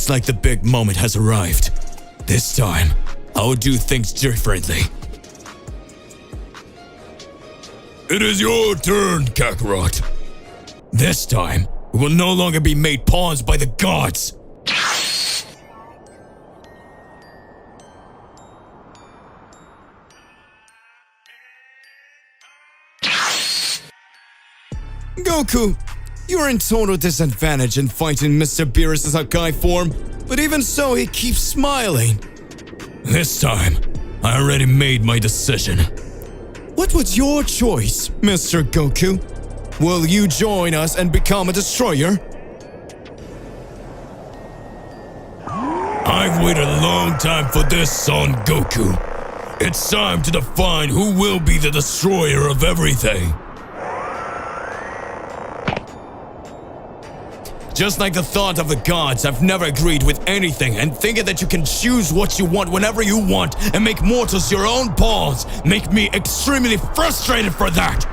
Looks like the big moment has arrived. This time, I will do things differently. It is your turn, Kakarot. This time, we will no longer be made pawns by the gods. Goku, you're in total disadvantage in fighting Mr. Beerus' Hakai form, but even so, he keeps smiling. This time, I already made my decision. What was your choice, Mr. Goku? Will you join us and become a destroyer? I've waited a long time for this, son Goku. It's time to define who will be the destroyer of everything. Just like the thought of the gods, I've never agreed with anything, and thinking that you can choose what you want whenever you want and make mortals your own pawns make me extremely frustrated for that.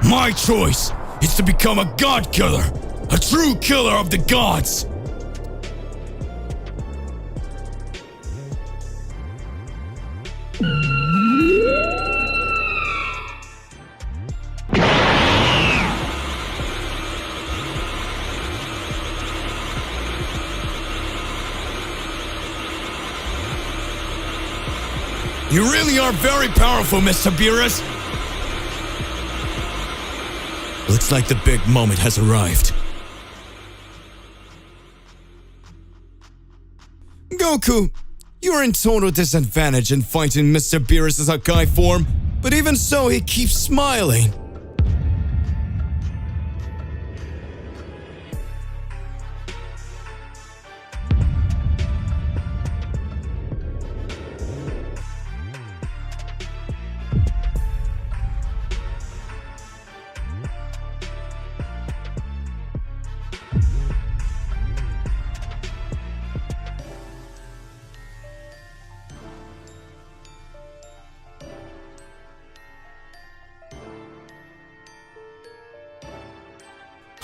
My choice is to become a god killer, a true killer of the gods. You really are very powerful, Mr. Beerus. Looks like the big moment has arrived. Goku, you're in total disadvantage in fighting Mr. Beerus' Hakai form, but even so, he keeps smiling.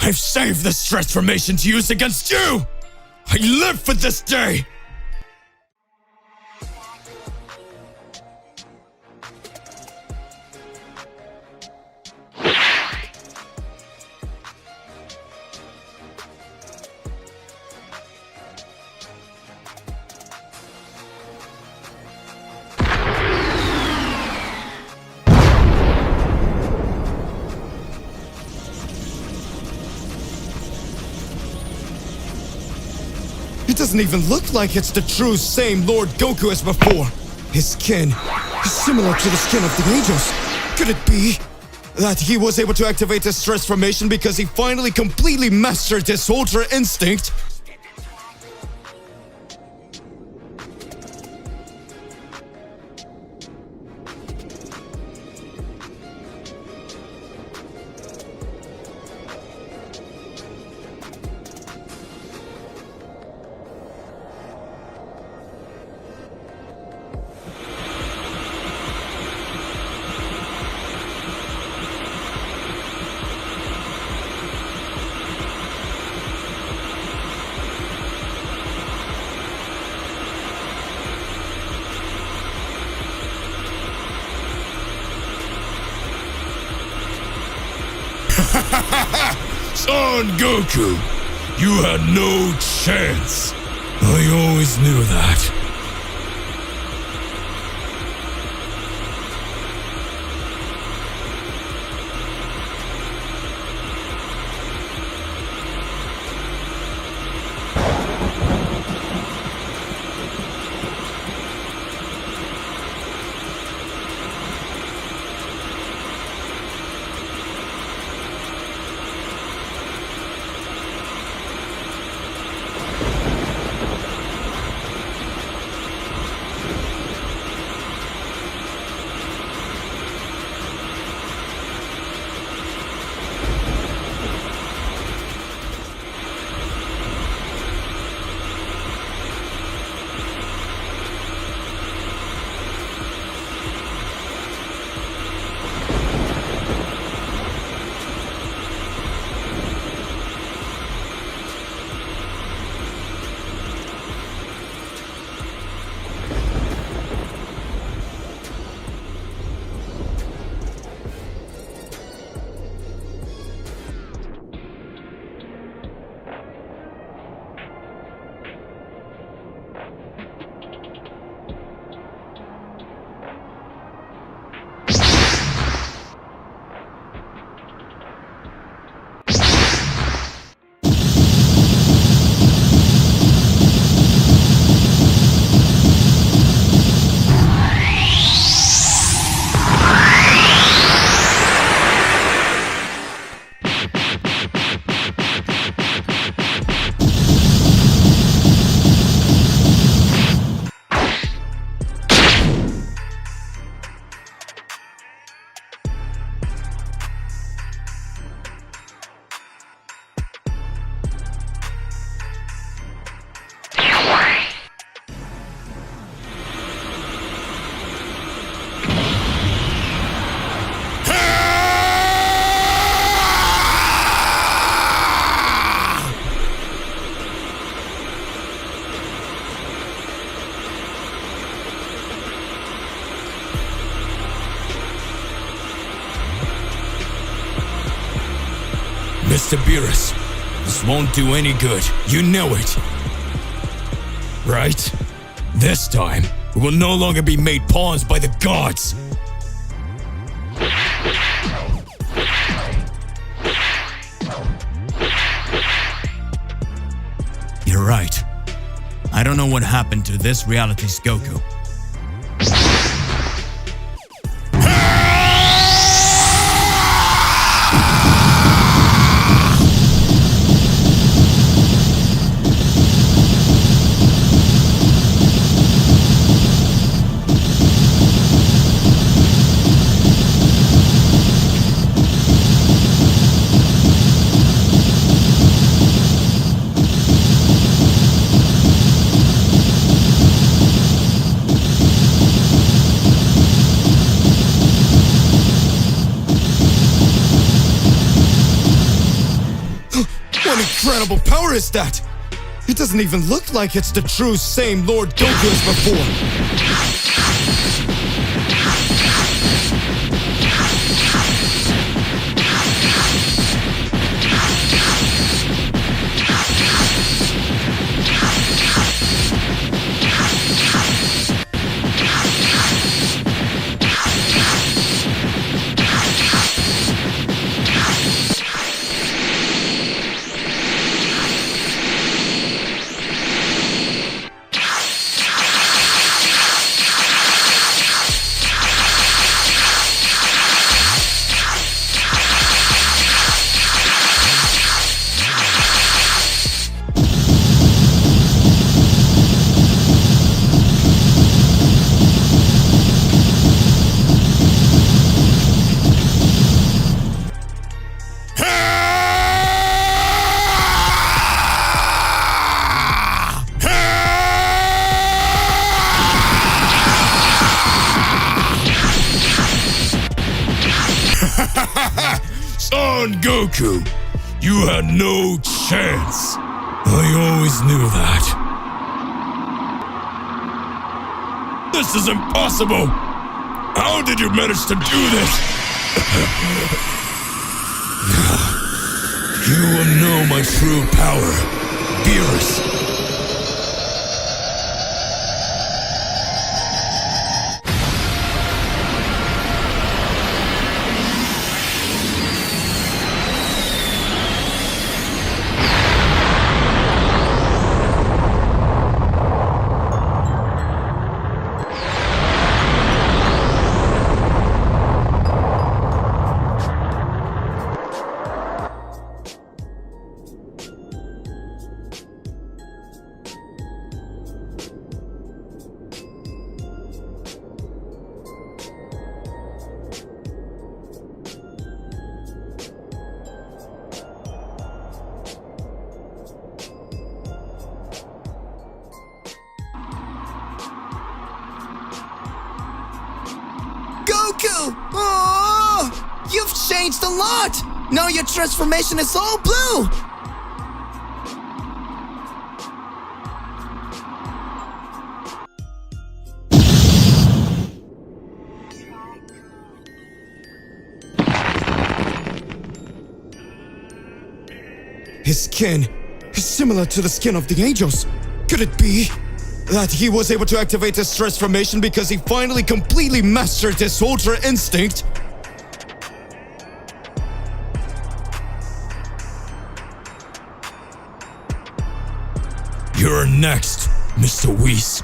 I've saved this transformation to use against you! I live for this day! It doesn't even look like it's the true same Lord Goku as before. His skin is similar to the skin of the angels. Could it be that he was able to activate his transformation because he finally completely mastered his Ultra Instinct? Son Goku, you had no chance. I always knew that. Mr. Beerus. This won't do any good. You know it. Right? This time, we will no longer be made pawns by the gods. You're right. I don't know what happened to this reality's Goku. What incredible power is that? It doesn't even look like it's the true same Lord Goku as before. Son Goku, you had no chance. I always knew that. This is impossible. How did you manage to do this? You will know my true power, Beerus. Goku! Oh, you've changed a lot! Now your transformation is all blue! His skin is similar to the skin of the angels. Could it be that he was able to activate his transformation because he finally completely mastered his Ultra Instinct? You're next, Mr. Whis.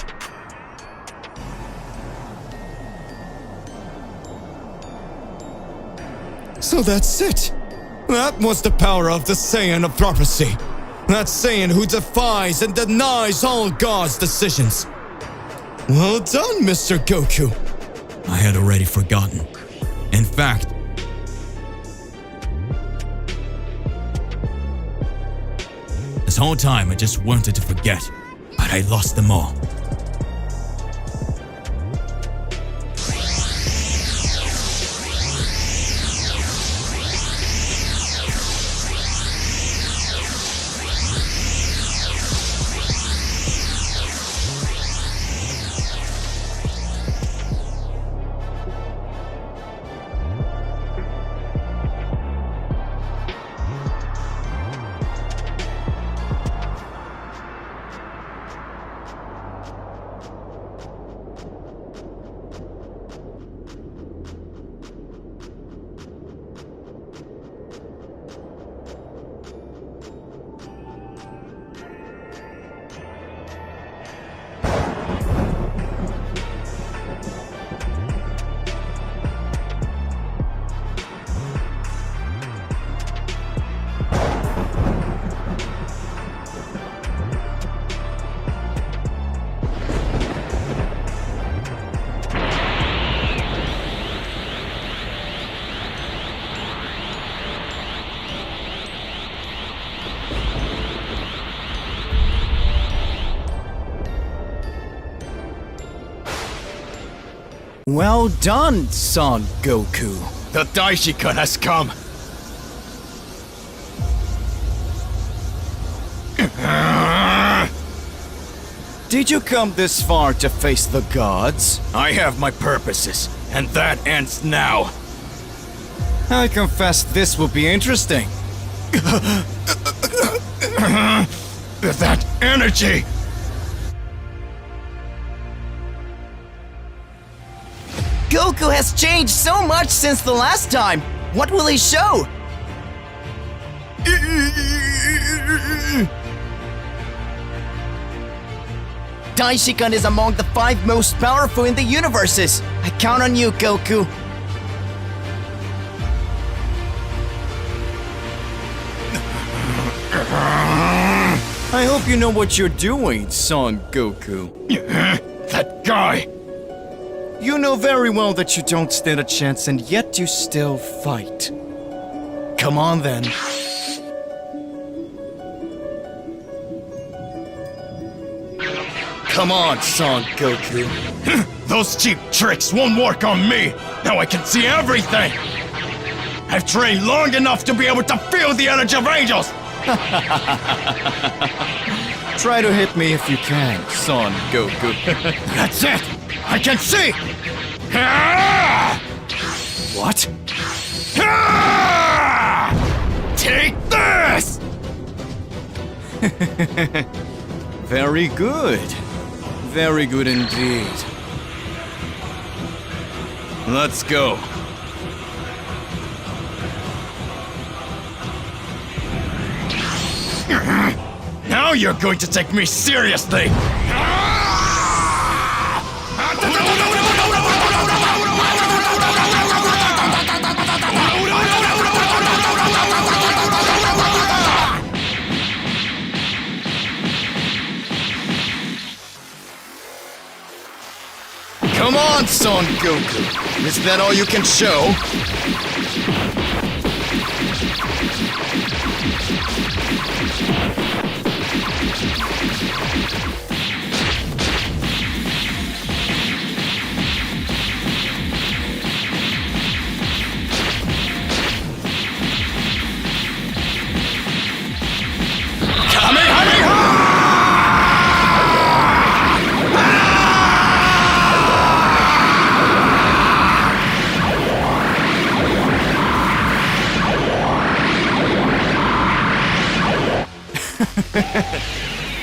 So that's it. That was the power of the Saiyan of prophecy. That Saiyan who defies and denies all God's decisions. Well done, Mr. Goku. I had already forgotten. In fact, this whole time I just wanted to forget, but I lost them all. Well done, Son Goku. The Daishikan has come. Did you come this far to face the gods? I have my purposes, and that ends now. I confess this will be interesting. That energy! Goku has changed so much since the last time. What will he show? Daishikan is among the 5 most powerful in the universes. I count on you, Goku. I hope you know what you're doing, Son Goku. That guy! You know very well that you don't stand a chance, and yet you still fight. Come on, then. Come on, Son Goku. Those cheap tricks won't work on me! Now I can see everything! I've trained long enough to be able to feel the energy of angels! Try to hit me if you can, Son Goku. That's it! I can see! What? Take this! Very good. Very good indeed. Let's go. Now you're going to take me seriously! Come on, Son Goku. Is that all you can show?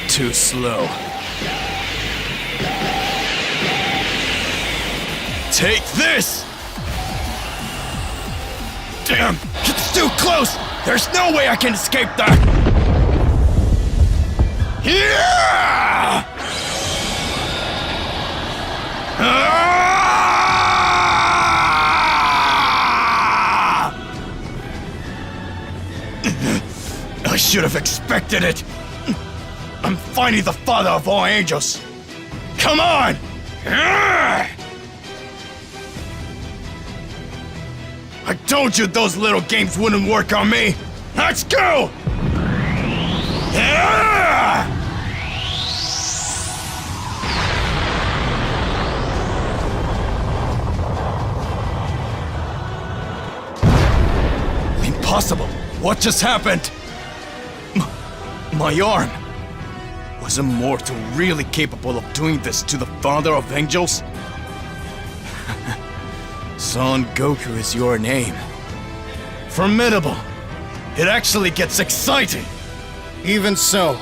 Too slow. Take this! Damn! It's too close! There's no way I can escape that! Yeah! I should have expected it! I'm finally the father of all angels! Come on! I told you those little games wouldn't work on me! Let's go! Impossible! What just happened? My arm! Was a mortal really capable of doing this to the father of angels? Son Goku is your name. Formidable! It actually gets exciting! Even so,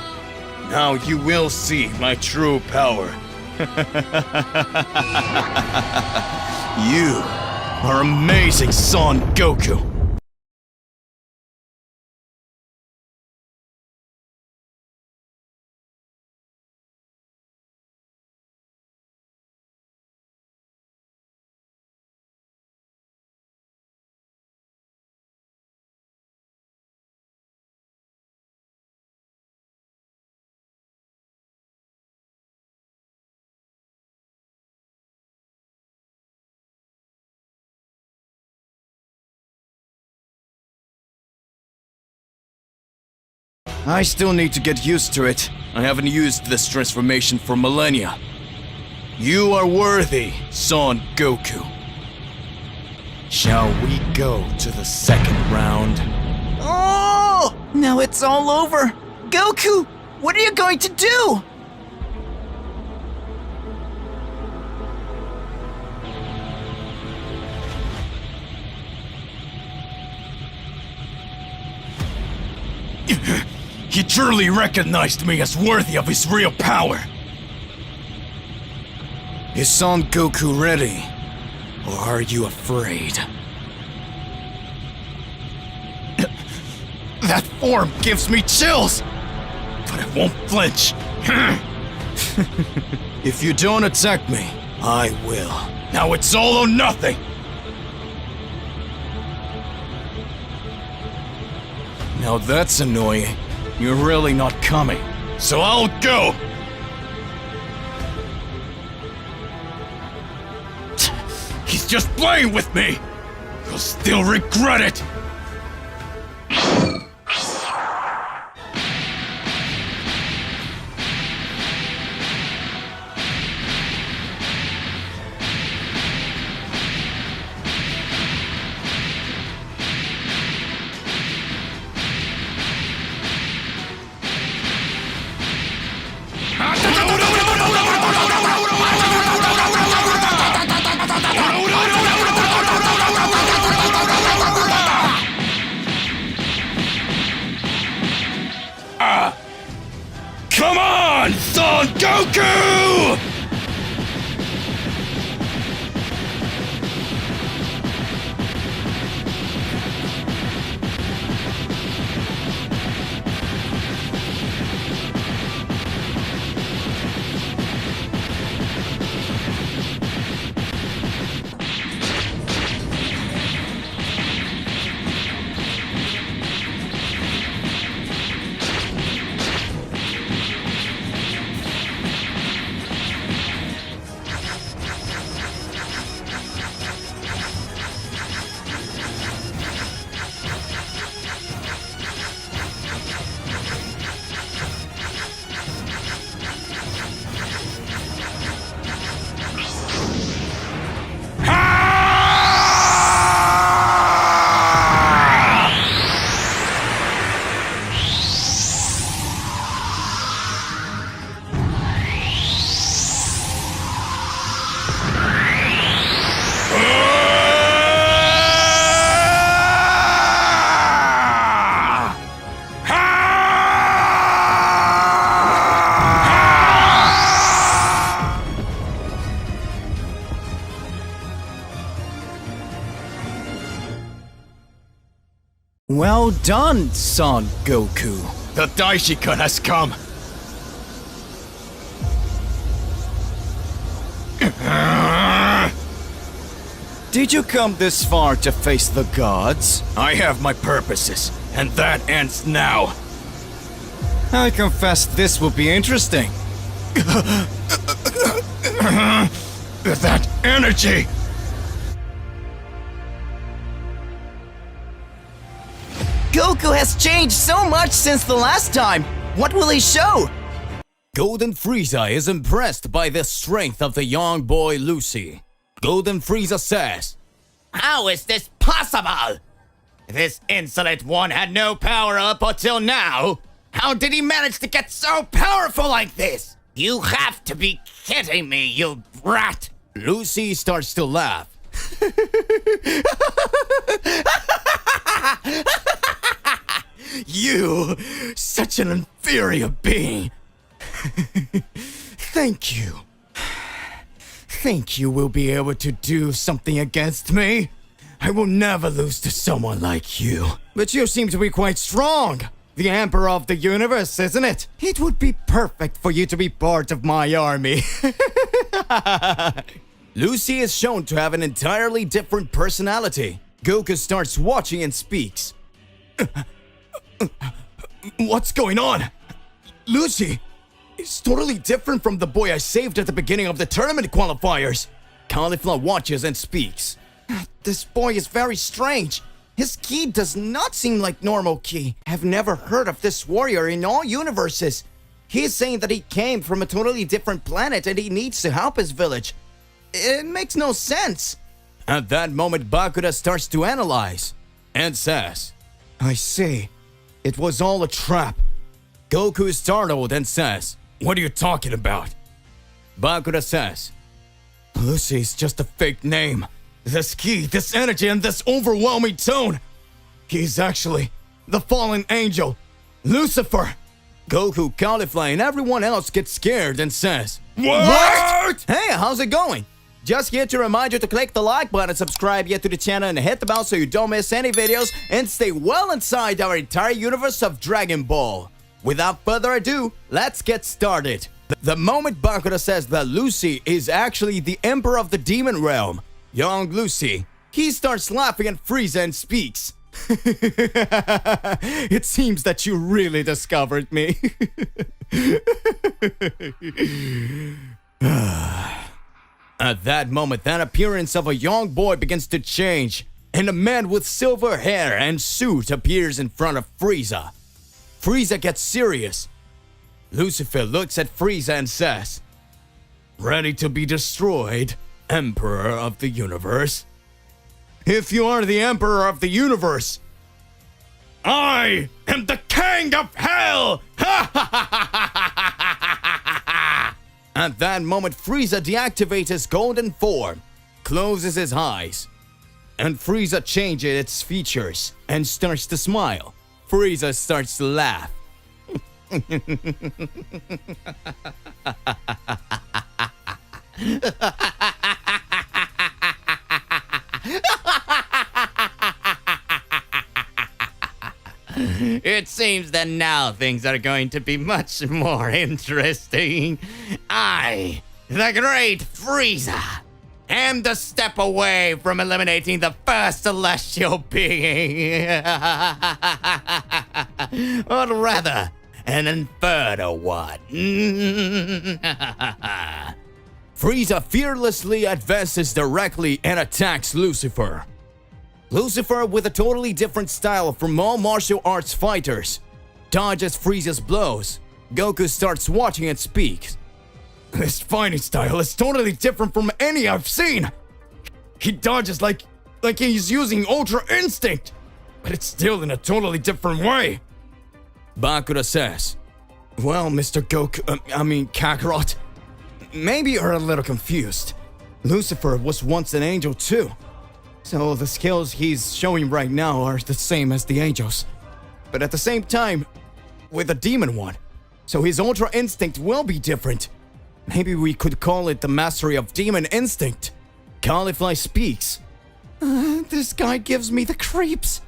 now you will see my true power. You are amazing, Son Goku! I still need to get used to it. I haven't used this transformation for millennia. You are worthy, Son Goku. Shall we go to the second round? Oh! Now it's all over. Goku, what are you going to do? He truly recognized me as worthy of his real power. Is Son Goku ready? Or are you afraid? That form gives me chills, but I won't flinch. If you don't attack me, I will. Now it's all or nothing. Now that's annoying. You're really not coming. So I'll go. He's just playing with me. He'll still regret it. Come on, Son Goku! Well done, Son Goku. The Daishikan has come. Did you come this far to face the gods? I have my purposes, and that ends now. I confess this will be interesting. That energy! Goku has changed so much since the last time. What will he show? Golden Frieza is impressed by the strength of the young boy Lucy. Golden Frieza says, How is this possible? This insolent one had no power up until now. How did he manage to get so powerful like this? You have to be kidding me, you brat. Lucy starts to laugh. You, such an inferior being. Thank you. Think you will be able to do something against me? I will never lose to someone like you. But you seem to be quite strong. The Emperor of the Universe, isn't it? It would be perfect for you to be part of my army. Lucy is shown to have an entirely different personality. Goku starts watching and speaks. What's going on? Lucy is totally different from the boy I saved at the beginning of the tournament qualifiers. Cauliflower watches and speaks. This boy is very strange. His ki does not seem like normal ki. I've never heard of this warrior in all universes. He's saying that he came from a totally different planet and he needs to help his village. It makes no sense. At that moment, Bakura starts to analyze and says, I see. It was all a trap. Goku is startled and says, what are you talking about? Bakura says, Lucy is just a fake name. This ki, this energy, and this overwhelming tone. He's actually the fallen angel, Lucifer. Goku, Caulifla, and everyone else gets scared and says, What? Hey, how's it going? Just here to remind you to click the like button, subscribe yet to the channel, and hit the bell so you don't miss any videos and stay well inside our entire universe of Dragon Ball. Without further ado, let's get started. The moment Bakura says that Lucy is actually the Emperor of the Demon Realm, young Lucy, he starts laughing at Frieza and speaks. It seems that you really discovered me. At that moment, that appearance of a young boy begins to change, and a man with silver hair and suit appears in front of Frieza. Frieza gets serious. Lucifer looks at Frieza and says, Ready to be destroyed, Emperor of the Universe? If you are the Emperor of the Universe, I am the King of Hell! At that moment, Frieza deactivates his golden form, closes his eyes, and Frieza changes its features and starts to smile. Frieza starts to laugh. It seems that now things are going to be much more interesting. I, the great Frieza, am the step away from eliminating the first celestial being. Or rather, an infernal one. Frieza fearlessly advances directly and attacks Lucifer. Lucifer, with a totally different style from all martial arts fighters, dodges Frieza's blows. Goku starts watching and speaks. This fighting style is totally different from any I've seen. He dodges like he's using Ultra Instinct, but it's still in a totally different way. Bakura says, Well, Mr. Goku, Kakarot, maybe you're a little confused. Lucifer was once an angel too. So the skills he's showing right now are the same as the angels. But at the same time, with a demon one. So his Ultra Instinct will be different. Maybe we could call it the mastery of demon instinct. Caulifla speaks. This guy gives me the creeps.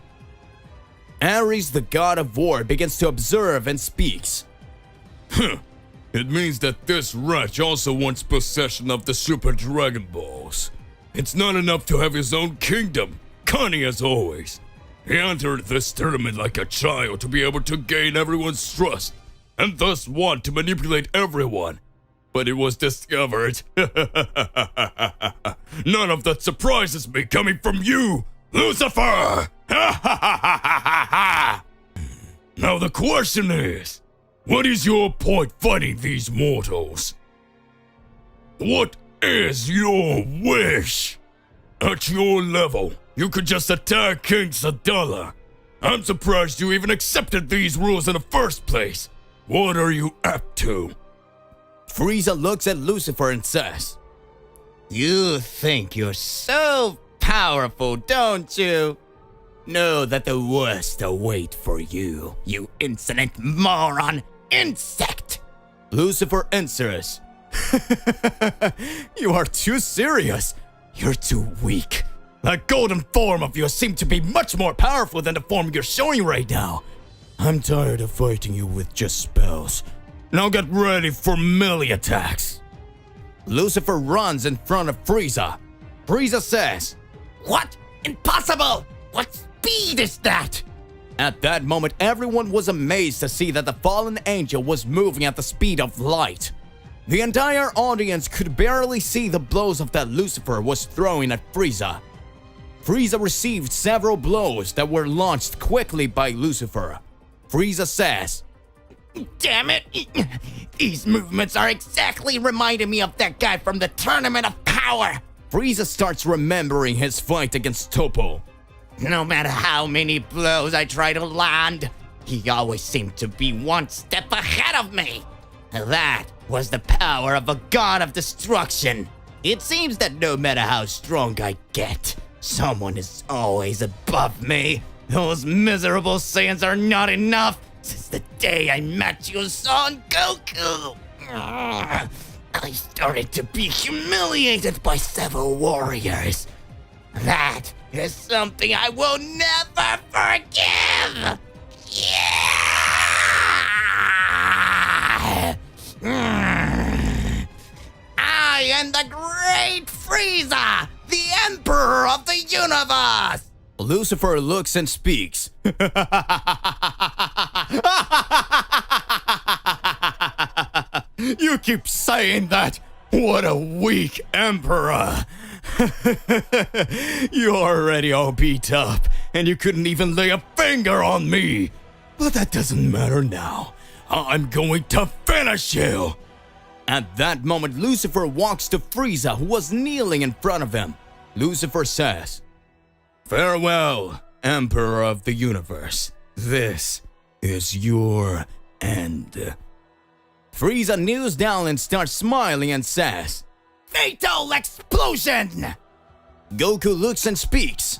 Ares, the god of war, begins to observe and speaks. It means that this wretch also wants possession of the Super Dragon Balls. It's not enough to have his own kingdom, cunning as always. He entered this tournament like a child to be able to gain everyone's trust, and thus want to manipulate everyone. But it was discovered. None of that surprises me coming from you, Lucifer! Now the question is, what is your point fighting these mortals? What is your wish? At your level, you could just attack King Sadala. I'm surprised you even accepted these rules in the first place. What are you up to? Frieza looks at Lucifer and says, You think you're so powerful, don't you? Know that the worst await for you, you insolent moron insect! Lucifer answers, You are too serious. You're too weak. That golden form of yours seems to be much more powerful than the form you're showing right now. I'm tired of fighting you with just spells. Now get ready for melee attacks. Lucifer runs in front of Frieza. Frieza says, What? Impossible! What speed is that? At that moment, everyone was amazed to see that the fallen angel was moving at the speed of light. The entire audience could barely see the blows of that Lucifer was throwing at Frieza. Frieza received several blows that were launched quickly by Lucifer. Frieza says, Damn it! These movements are exactly reminding me of that guy from the Tournament of Power! Frieza starts remembering his fight against Toppo. No matter how many blows I try to land, he always seemed to be one step ahead of me. That was the power of a god of destruction. It seems that no matter how strong I get, someone is always above me. Those miserable Saiyans are not enough since the day I met you, Son Goku. I started to be humiliated by several warriors. That is something I will never forgive! Yeah! I am the Great Frieza, the Emperor of the Universe! Lucifer looks and speaks. You keep saying that. What a weak emperor. You're already all beat up, and you couldn't even lay a finger on me. But that doesn't matter now. I'm going to finish you. At that moment, Lucifer walks to Frieza, who was kneeling in front of him. Lucifer says, Farewell, Emperor of the Universe. This is your end. Frieza kneels down and starts smiling and says, Fatal explosion! Goku looks and speaks.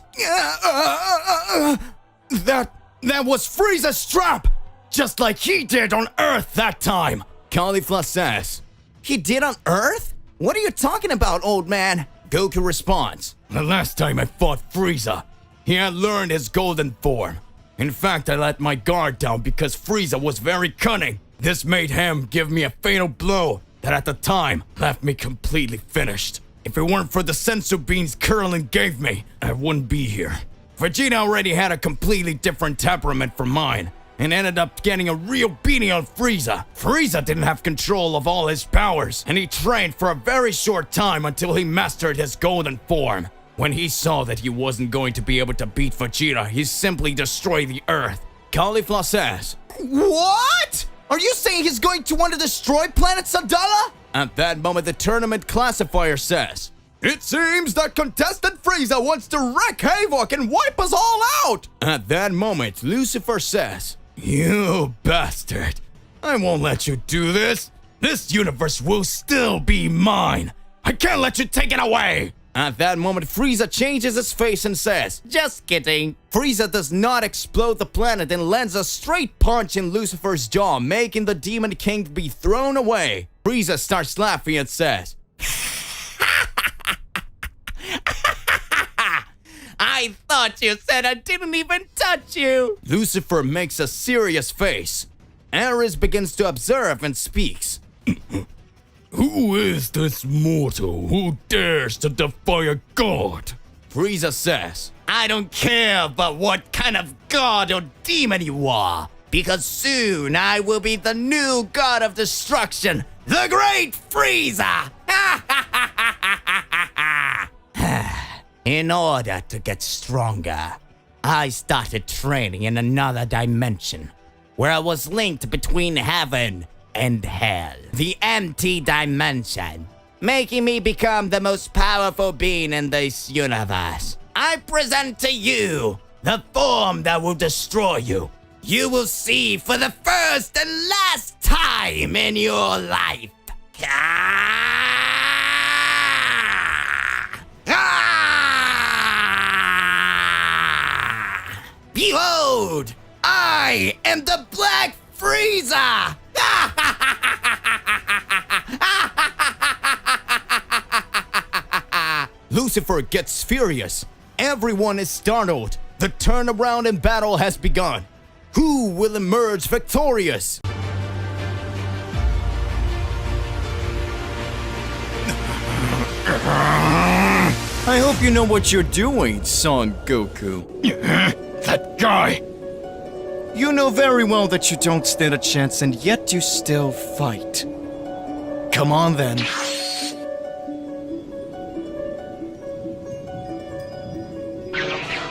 That was Frieza's trap, just like he did on Earth that time. Caulifla says, he did on Earth? What are you talking about, old man? Goku responds, The last time I fought Frieza, he had learned his golden form. In fact, I let my guard down because Frieza was very cunning. This made him give me a fatal blow that at the time left me completely finished. If it weren't for the sensu beans Krillin gave me, I wouldn't be here. Vegeta already had a completely different temperament from mine, and ended up getting a real beating on Frieza. Frieza didn't have control of all his powers, and he trained for a very short time until he mastered his golden form. When he saw that he wasn't going to be able to beat Vegeta, he simply destroyed the Earth. Caulifla says, what? Are you saying he's going to want to destroy planet Sadala? At that moment, the tournament classifier says, It seems that contestant Frieza wants to wreak havoc and wipe us all out! At that moment, Lucifer says, You bastard! I won't let you do this! This universe will still be mine! I can't let you take it away! At that moment, Frieza changes his face and says, Just kidding. Frieza does not explode the planet and lands a straight punch in Lucifer's jaw, making the Demon King be thrown away. Frieza starts laughing and says, I thought you said I didn't even touch you. Lucifer makes a serious face. Ares begins to observe and speaks. Who is this mortal who dares to defy a god? Frieza says, I don't care about what kind of god or demon you are, because soon I will be the new god of destruction, the Great Frieza! In order to get stronger, I started training in another dimension, where I was linked between heaven and hell, the empty dimension, making me become the most powerful being in this universe. I present to you the form that will destroy you. You will see for the first and last time in your life. Behold, I am the Black Frieza! Lucifer gets furious. Everyone is startled. The turnaround in battle has begun. Who will emerge victorious? I hope you know what you're doing, Son Goku. That guy! You know very well that you don't stand a chance, and yet you still fight. Come on, then.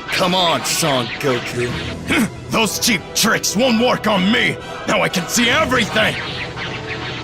Come on, Son Goku. Those cheap tricks won't work on me! Now I can see everything!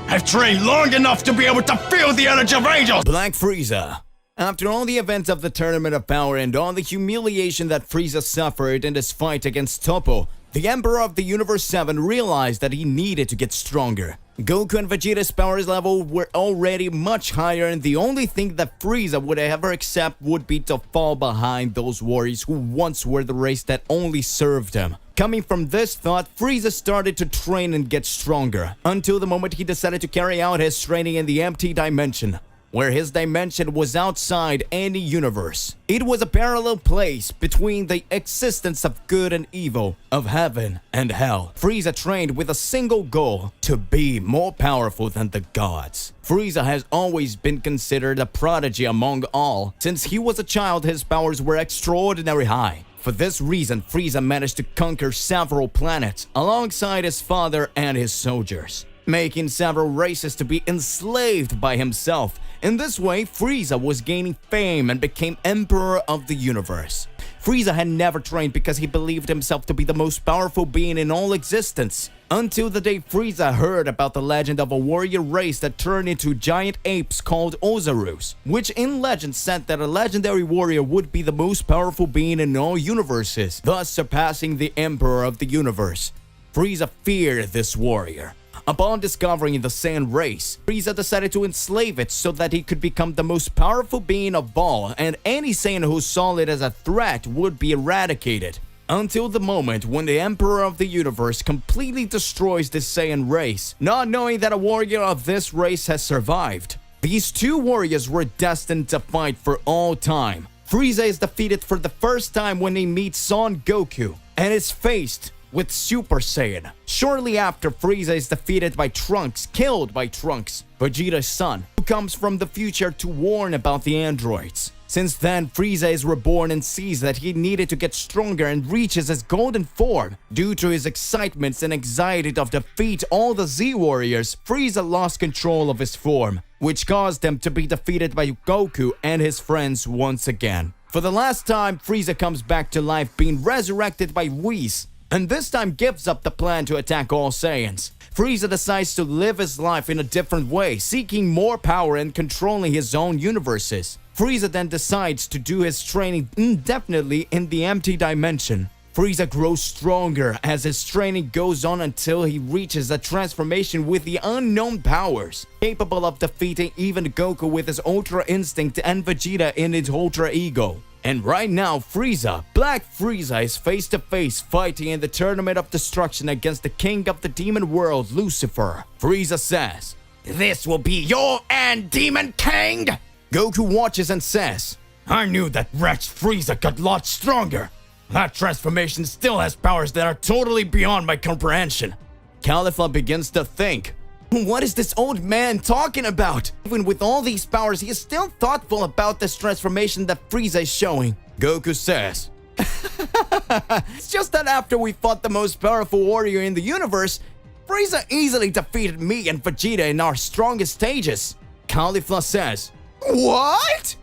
I've trained long enough to be able to feel the energy of angels! Black Frieza. After all the events of the Tournament of Power and all the humiliation that Frieza suffered in his fight against Toppo, the Emperor of the Universe 7 realized that he needed to get stronger. Goku and Vegeta's power level were already much higher, and the only thing that Frieza would ever accept would be to fall behind those warriors who once were the race that only served him. Coming from this thought, Frieza started to train and get stronger, until the moment he decided to carry out his training in the empty dimension, where his dimension was outside any universe. It was a parallel place between the existence of good and evil, of heaven and hell. Frieza trained with a single goal: to be more powerful than the gods. Frieza has always been considered a prodigy among all. Since he was a child, his powers were extraordinarily high. For this reason, Frieza managed to conquer several planets alongside his father and his soldiers, making several races to be enslaved by himself. In this way, Frieza was gaining fame and became Emperor of the Universe. Frieza had never trained because he believed himself to be the most powerful being in all existence, until the day Frieza heard about the legend of a warrior race that turned into giant apes called Ozarus, which in legend said that a legendary warrior would be the most powerful being in all universes, thus surpassing the Emperor of the Universe. Frieza feared this warrior. Upon discovering the Saiyan race, Frieza decided to enslave it so that he could become the most powerful being of all, and any Saiyan who saw it as a threat would be eradicated. Until the moment when the Emperor of the Universe completely destroys this Saiyan race, not knowing that a warrior of this race has survived. These two warriors were destined to fight for all time. Frieza is defeated for the first time when he meets Son Goku, and is faced with Super Saiyan. Shortly after, Frieza is defeated by Trunks, killed by Trunks, Vegeta's son, who comes from the future to warn about the androids. Since then, Frieza is reborn and sees that he needed to get stronger and reaches his golden form. Due to his excitement and anxiety to defeat all the Z-Warriors, Frieza lost control of his form, which caused him to be defeated by Goku and his friends once again. For the last time, Frieza comes back to life being resurrected by Whis, and this time gives up the plan to attack all Saiyans. Frieza decides to live his life in a different way, seeking more power and controlling his own universes. Frieza then decides to do his training indefinitely in the empty dimension. Frieza grows stronger as his training goes on until he reaches a transformation with the unknown powers, capable of defeating even Goku with his Ultra Instinct and Vegeta in his Ultra Ego. And right now, Frieza, Black Frieza, is face to face fighting in the Tournament of Destruction against the King of the Demon World, Lucifer. Frieza says, This will be your end, Demon King! Goku watches and says, I knew that wretch Frieza got a lot stronger. That transformation still has powers that are totally beyond my comprehension. Caulifla begins to think, what is this old man talking about? Even with all these powers, he is still thoughtful about this transformation that Frieza is showing. Goku says, it's just that after we fought the most powerful warrior in the universe, Frieza easily defeated me and Vegeta in our strongest stages. Caulifla says, what?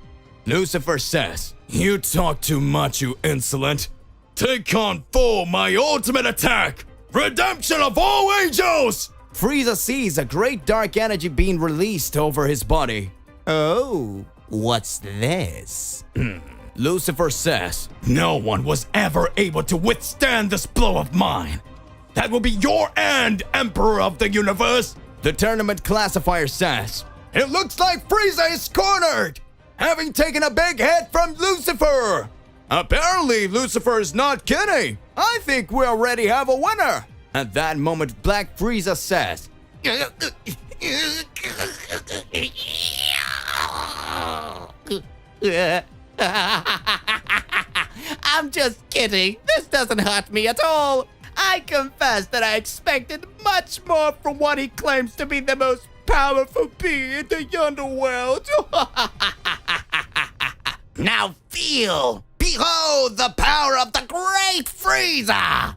Lucifer says, You talk too much, you insolent. Take on full my ultimate attack! Redemption of all angels! Frieza sees a great dark energy being released over his body. Oh, what's this? Lucifer says, No one was ever able to withstand this blow of mine. That will be your end, Emperor of the Universe! The tournament classifier says, it looks like Frieza is cornered, having taken a big hit from Lucifer. Apparently, Lucifer is not kidding. I think we already have a winner. At that moment, Black Frieza says, I'm just kidding. This doesn't hurt me at all. I confess that I expected much more from what he claims to be the most powerful being in the underworld. Now feel! Behold the power of the great Frieza!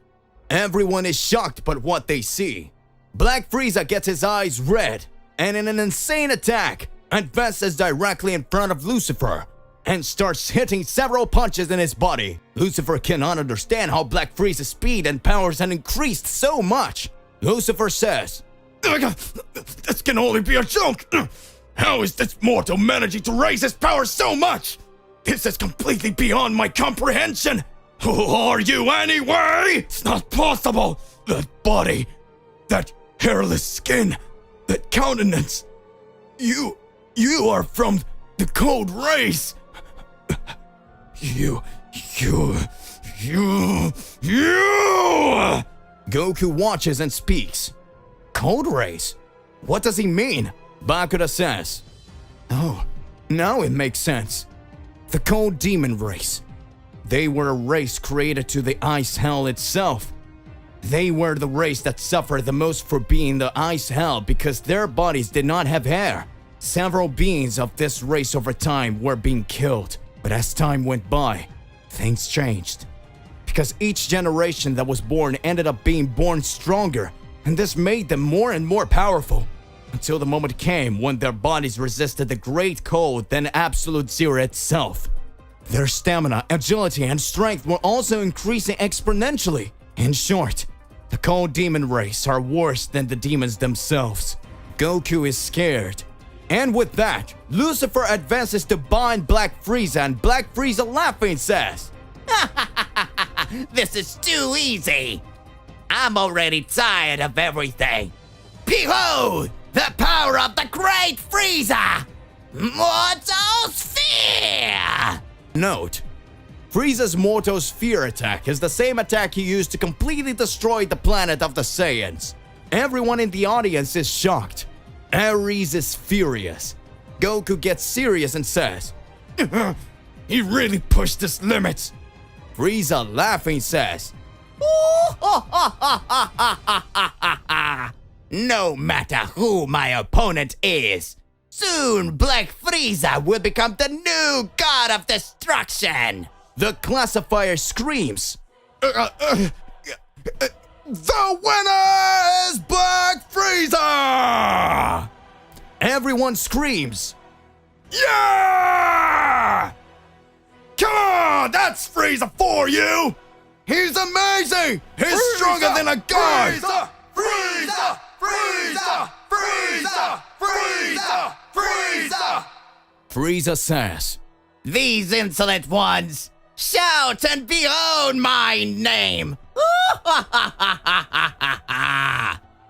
Everyone is shocked by what they see. Black Frieza gets his eyes red, and in an insane attack, advances directly in front of Lucifer. and starts hitting several punches in his body. Lucifer cannot understand how Black Frieza's speed and powers had increased so much. Lucifer says, This can only be a joke! How is this mortal managing to raise his power so much? This is completely beyond my comprehension! Who are you anyway? It's not possible! That body, that hairless skin, that countenance. You are from the cold race! You! Goku watches and speaks. Cold race? What does he mean? Bakura says, oh, now it makes sense. The cold demon race. They were a race created to the ice hell itself. They were the race that suffered the most for being the ice hell because their bodies did not have hair. Several beings of this race over time were being killed. But as time went by, things changed. Because each generation that was born ended up being born stronger, and this made them more and more powerful. Until the moment came when their bodies resisted the great cold, then absolute zero itself. Their stamina, agility, and strength were also increasing exponentially. In short, the cold demon race are worse than the demons themselves. Goku is scared. And with that, Lucifer advances to bind Black Frieza, and Black Frieza laughing says, This is too easy. I'm already tired of everything. Behold, the power of the Great Frieza! Mortal Sphere! Note, Frieza's Mortal Sphere attack is the same attack he used to completely destroy the planet of the Saiyans. Everyone in the audience is shocked. Ares is furious. Goku gets serious and says, He really pushed his limits. Frieza laughing says, No matter who my opponent is, soon Black Frieza will become the new god of destruction. The classifier screams, The winner is Black Frieza! Everyone screams, Yeah! Come on, that's Frieza for you! He's amazing! He's stronger than a god! Frieza! Frieza! Frieza! Frieza! Frieza! Frieza! Frieza says, These insolent ones, shout and behold my name!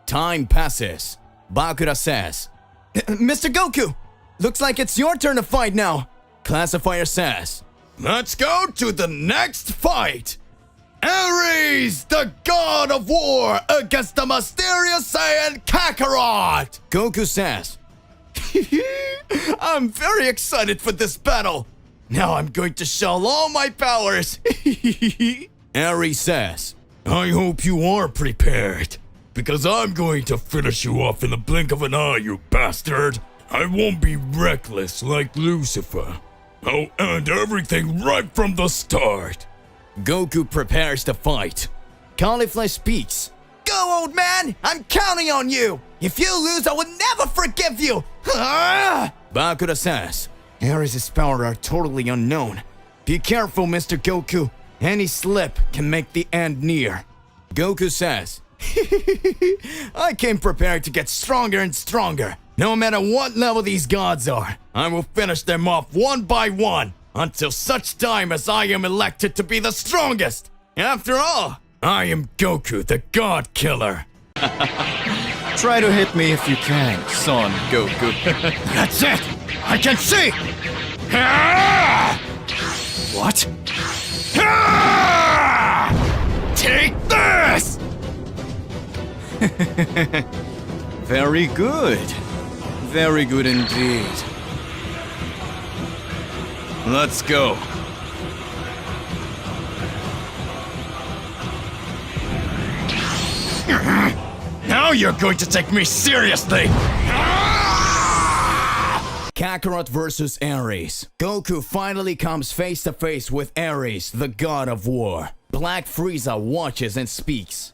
time passes. Bakura says, Mr. Goku, looks like it's your turn to fight now. Classifier says, Let's go to the next fight! Ares, the god of war, against the mysterious Saiyan Kakarot! Goku says, I'm very excited for this battle. Now I'm going to show all my powers. Ares says, I hope you are prepared, because I'm going to finish you off in the blink of an eye, you bastard. I won't be reckless like Lucifer. I'll end everything right from the start. Goku prepares to fight. Caulifla speaks. Go, old man! I'm counting on you! If you lose, I will never forgive you! Bakura says, Ares' power are totally unknown. Be careful, Mr. Goku. Any slip can make the end near. Goku says, I came prepared to get stronger and stronger. No matter what level these gods are, I will finish them off one by one until such time as I am elected to be the strongest. After all, I am Goku, the God Killer. Try to hit me if you can, son Goku. That's it! I can see! What? Take this! Very good. Very good indeed. Let's go. Now you're going to take me seriously! Kakarot versus Ares. Goku finally comes face to face with Ares, the god of war. Black Frieza watches and speaks.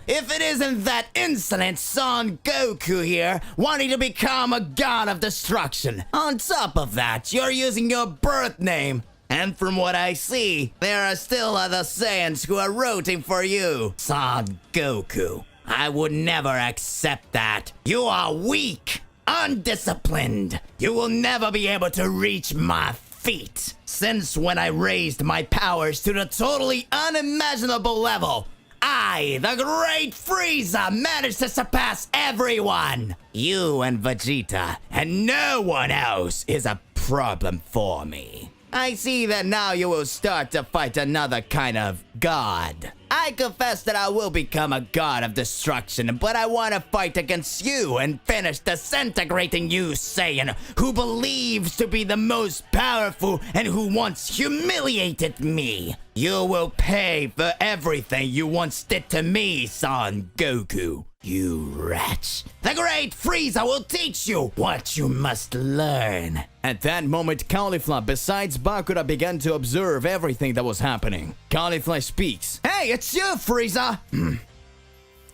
If it isn't that insolent Son Goku here, wanting to become a god of destruction. On top of that, you're using your birth name. And from what I see, there are still other Saiyans who are rooting for you, Son Goku. I would never accept that. You are weak, undisciplined. You will never be able to reach my feet. Since when I raised my powers to the totally unimaginable level, I, the great Frieza, managed to surpass everyone. You and Vegeta, and no one else is a problem for me. I see that now you will start to fight another kind of god. I confess that I will become a god of destruction, but I want to fight against you and finish disintegrating you, Saiyan, who believes to be the most powerful and who once humiliated me. You will pay for everything you once did to me, Son Goku. You wretch. The great Frieza will teach you what you must learn. At that moment, Caulifla, besides Bakura, began to observe everything that was happening. Caulifla speaks. Hey, it's you, Frieza!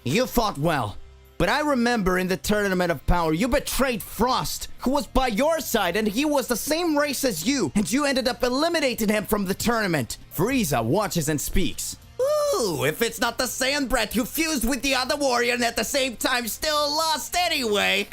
You fought well, but I remember in the Tournament of Power, you betrayed Frost, who was by your side, and he was the same race as you, and you ended up eliminating him from the tournament. Frieza watches and speaks. Ooh, if it's not the Saiyan brat who fused with the other warrior and at the same time still lost anyway.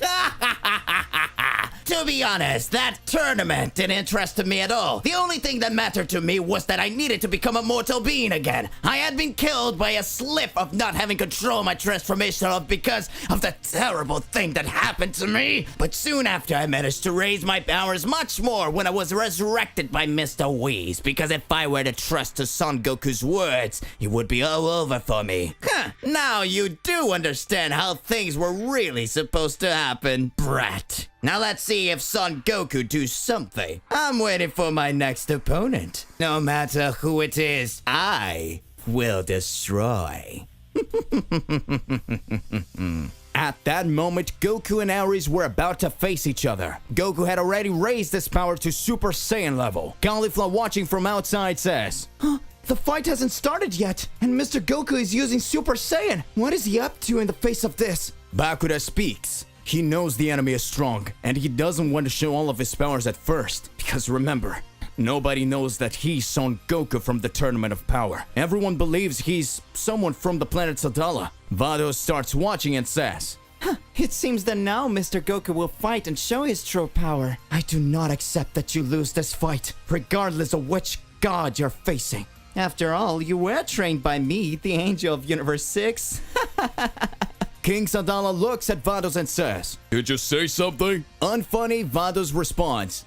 To be honest, that tournament didn't interest me at all. The only thing that mattered to me was that I needed to become a mortal being again. I had been killed by a slip of not having control of my transformation because of the terrible thing that happened to me. But soon after, I managed to raise my powers much more when I was resurrected by Mr. Whis, because if I were to trust to Son Goku's words, it would be all over for me. Now you do understand how things were really supposed to happen, brat. Now let's see if Son Goku do something. I'm waiting for my next opponent. No matter who it is, I will destroy. At that moment, Goku and Ares were about to face each other. Goku had already raised his power to Super Saiyan level. Caulifla, watching from outside, says, "Huh? The fight hasn't started yet, and Mr. Goku is using Super Saiyan. What is he up to in the face of this?" Bakura speaks. He knows the enemy is strong, and he doesn't want to show all of his powers at first. Because remember, nobody knows that he's Son Goku from the Tournament of Power. Everyone believes he's someone from the planet Sadala. Vado starts watching and says, "It seems that now Mr. Goku will fight and show his true power. I do not accept that you lose this fight, regardless of which god you're facing. After all, you were trained by me, the Angel of Universe 6. King Sadala looks at Vados and says, Did you say something? Unfunny, Vados responds,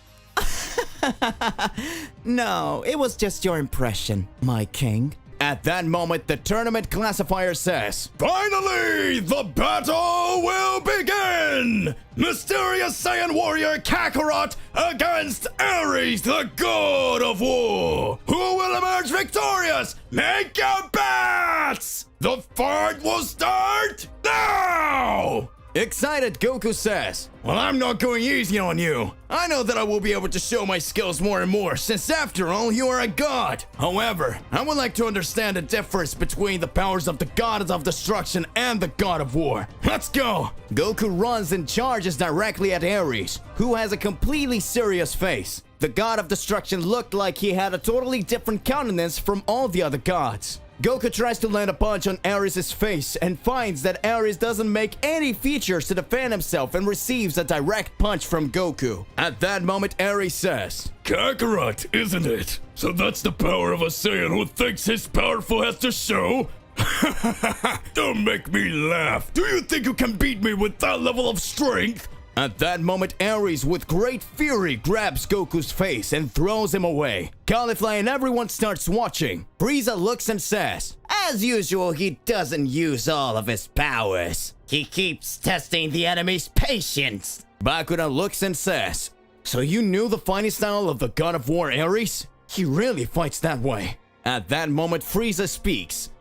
"No, it was just your impression, my king." At that moment, the tournament classifier says, Finally, the battle will begin! Mysterious Saiyan warrior Kakarot against Ares, the god of war! Who will emerge victorious? Make your bets! The fight will start now! Excited, Goku says, Well, I'm not going easy on you. I know that I will be able to show my skills more and more, since after all, you are a god. However, I would like to understand the difference between the powers of the god of destruction and the god of war. Let's go! Goku runs and charges directly at Ares, who has a completely serious face. The god of destruction looked like he had a totally different countenance from all the other gods. Goku tries to land a punch on Ares' face and finds that Ares doesn't make any features to defend himself and receives a direct punch from Goku. At that moment, Ares says, Kakarot, isn't it? So that's the power of a Saiyan who thinks he's powerful has to show? Don't make me laugh. Do you think you can beat me with that level of strength? At that moment, Ares, with great fury, grabs Goku's face and throws him away. Caulifla and everyone starts watching. Frieza looks and says, As usual, he doesn't use all of his powers. He keeps testing the enemy's patience. Bakura looks and says, So you knew the fighting style of the god of war, Ares? He really fights that way. At that moment, Frieza speaks.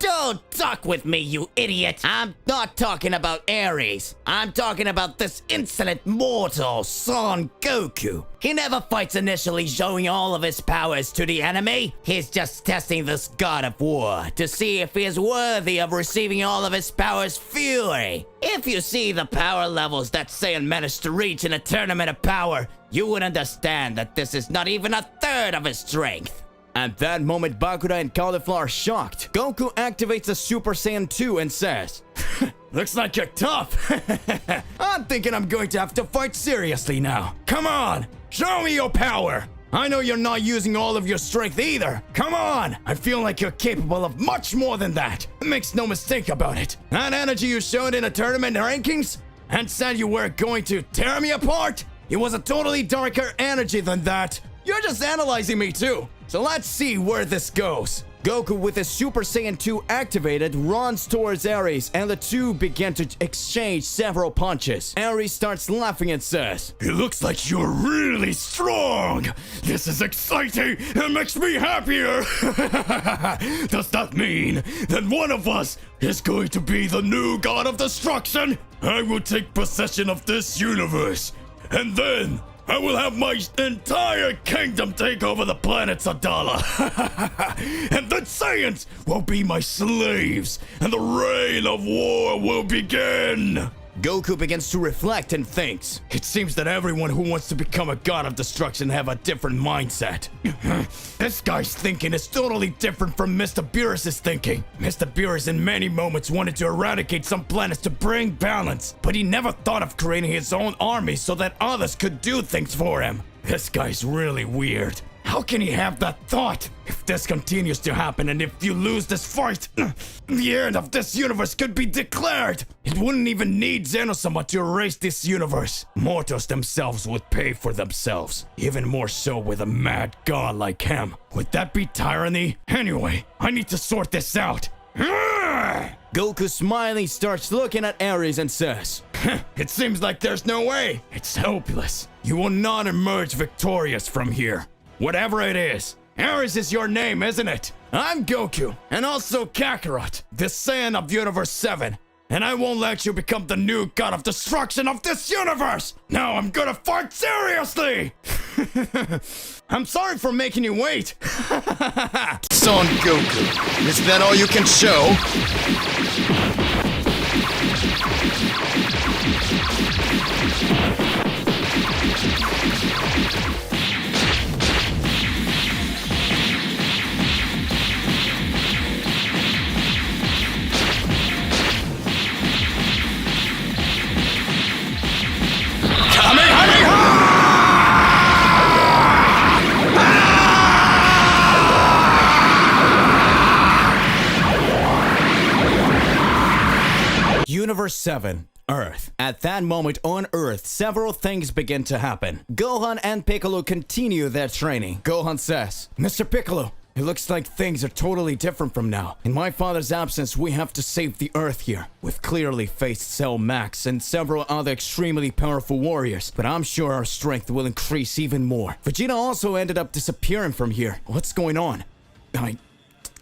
Don't talk with me, you idiot! I'm not talking about Ares. I'm talking about this insolent mortal, Son Goku. He never fights initially showing all of his powers to the enemy. He's just testing this god of war to see if he is worthy of receiving all of his powers' fury. If you see the power levels that Saiyan managed to reach in a tournament of power, you would understand that this is not even a third of his strength. At that moment, Bakura and Cauliflower are shocked. Goku activates the Super Saiyan 2 and says, "Looks like you're tough. I'm thinking I'm going to have to fight seriously now. Come on, show me your power. I know you're not using all of your strength either. Come on, I feel like you're capable of much more than that. Makes no mistake about it. That energy you showed in the tournament rankings and said you were going to tear me apart, it was a totally darker energy than that. You're just analyzing me too. So let's see where this goes." Goku, with his Super Saiyan 2 activated, runs towards Ares, and the two begin to exchange several punches. Ares starts laughing and says, It looks like you're really strong. This is exciting and makes me happier. Does that mean that one of us is going to be the new god of destruction? I will take possession of this universe, and then I will have my entire kingdom take over the planet Sadala. And the Saiyans will be my slaves, and the reign of war will begin. Goku begins to reflect and thinks, it seems that everyone who wants to become a god of destruction have a different mindset. This guy's thinking is totally different from Mr. Beerus' thinking. Mr. Beerus in many moments wanted to eradicate some planets to bring balance, but he never thought of creating his own army so that others could do things for him. This guy's really weird. How can he have that thought? If this continues to happen and if you lose this fight, the end of this universe could be declared. It wouldn't even need Zenosama to erase this universe. Mortals themselves would pay for themselves. Even more so with a mad god like him. Would that be tyranny? Anyway, I need to sort this out. Goku smiling starts looking at Ares and says, "It seems like there's no way. It's hopeless. You will not emerge victorious from here. Whatever it is, Ares is your name, isn't it? I'm Goku, and also Kakarot, the Saiyan of Universe 7. And I won't let you become the new god of destruction of this universe! Now I'm gonna fight seriously!" I'm sorry for making you wait. Son Goku, is that all you can show? Universe 7, Earth. At that moment on Earth, several things begin to happen. Gohan and Piccolo continue their training. Gohan says, "Mr. Piccolo, it looks like things are totally different from now. In my father's absence, we have to save the Earth here. We've clearly faced Cell Max and several other extremely powerful warriors, but I'm sure our strength will increase even more. Vegeta also ended up disappearing from here. What's going on? I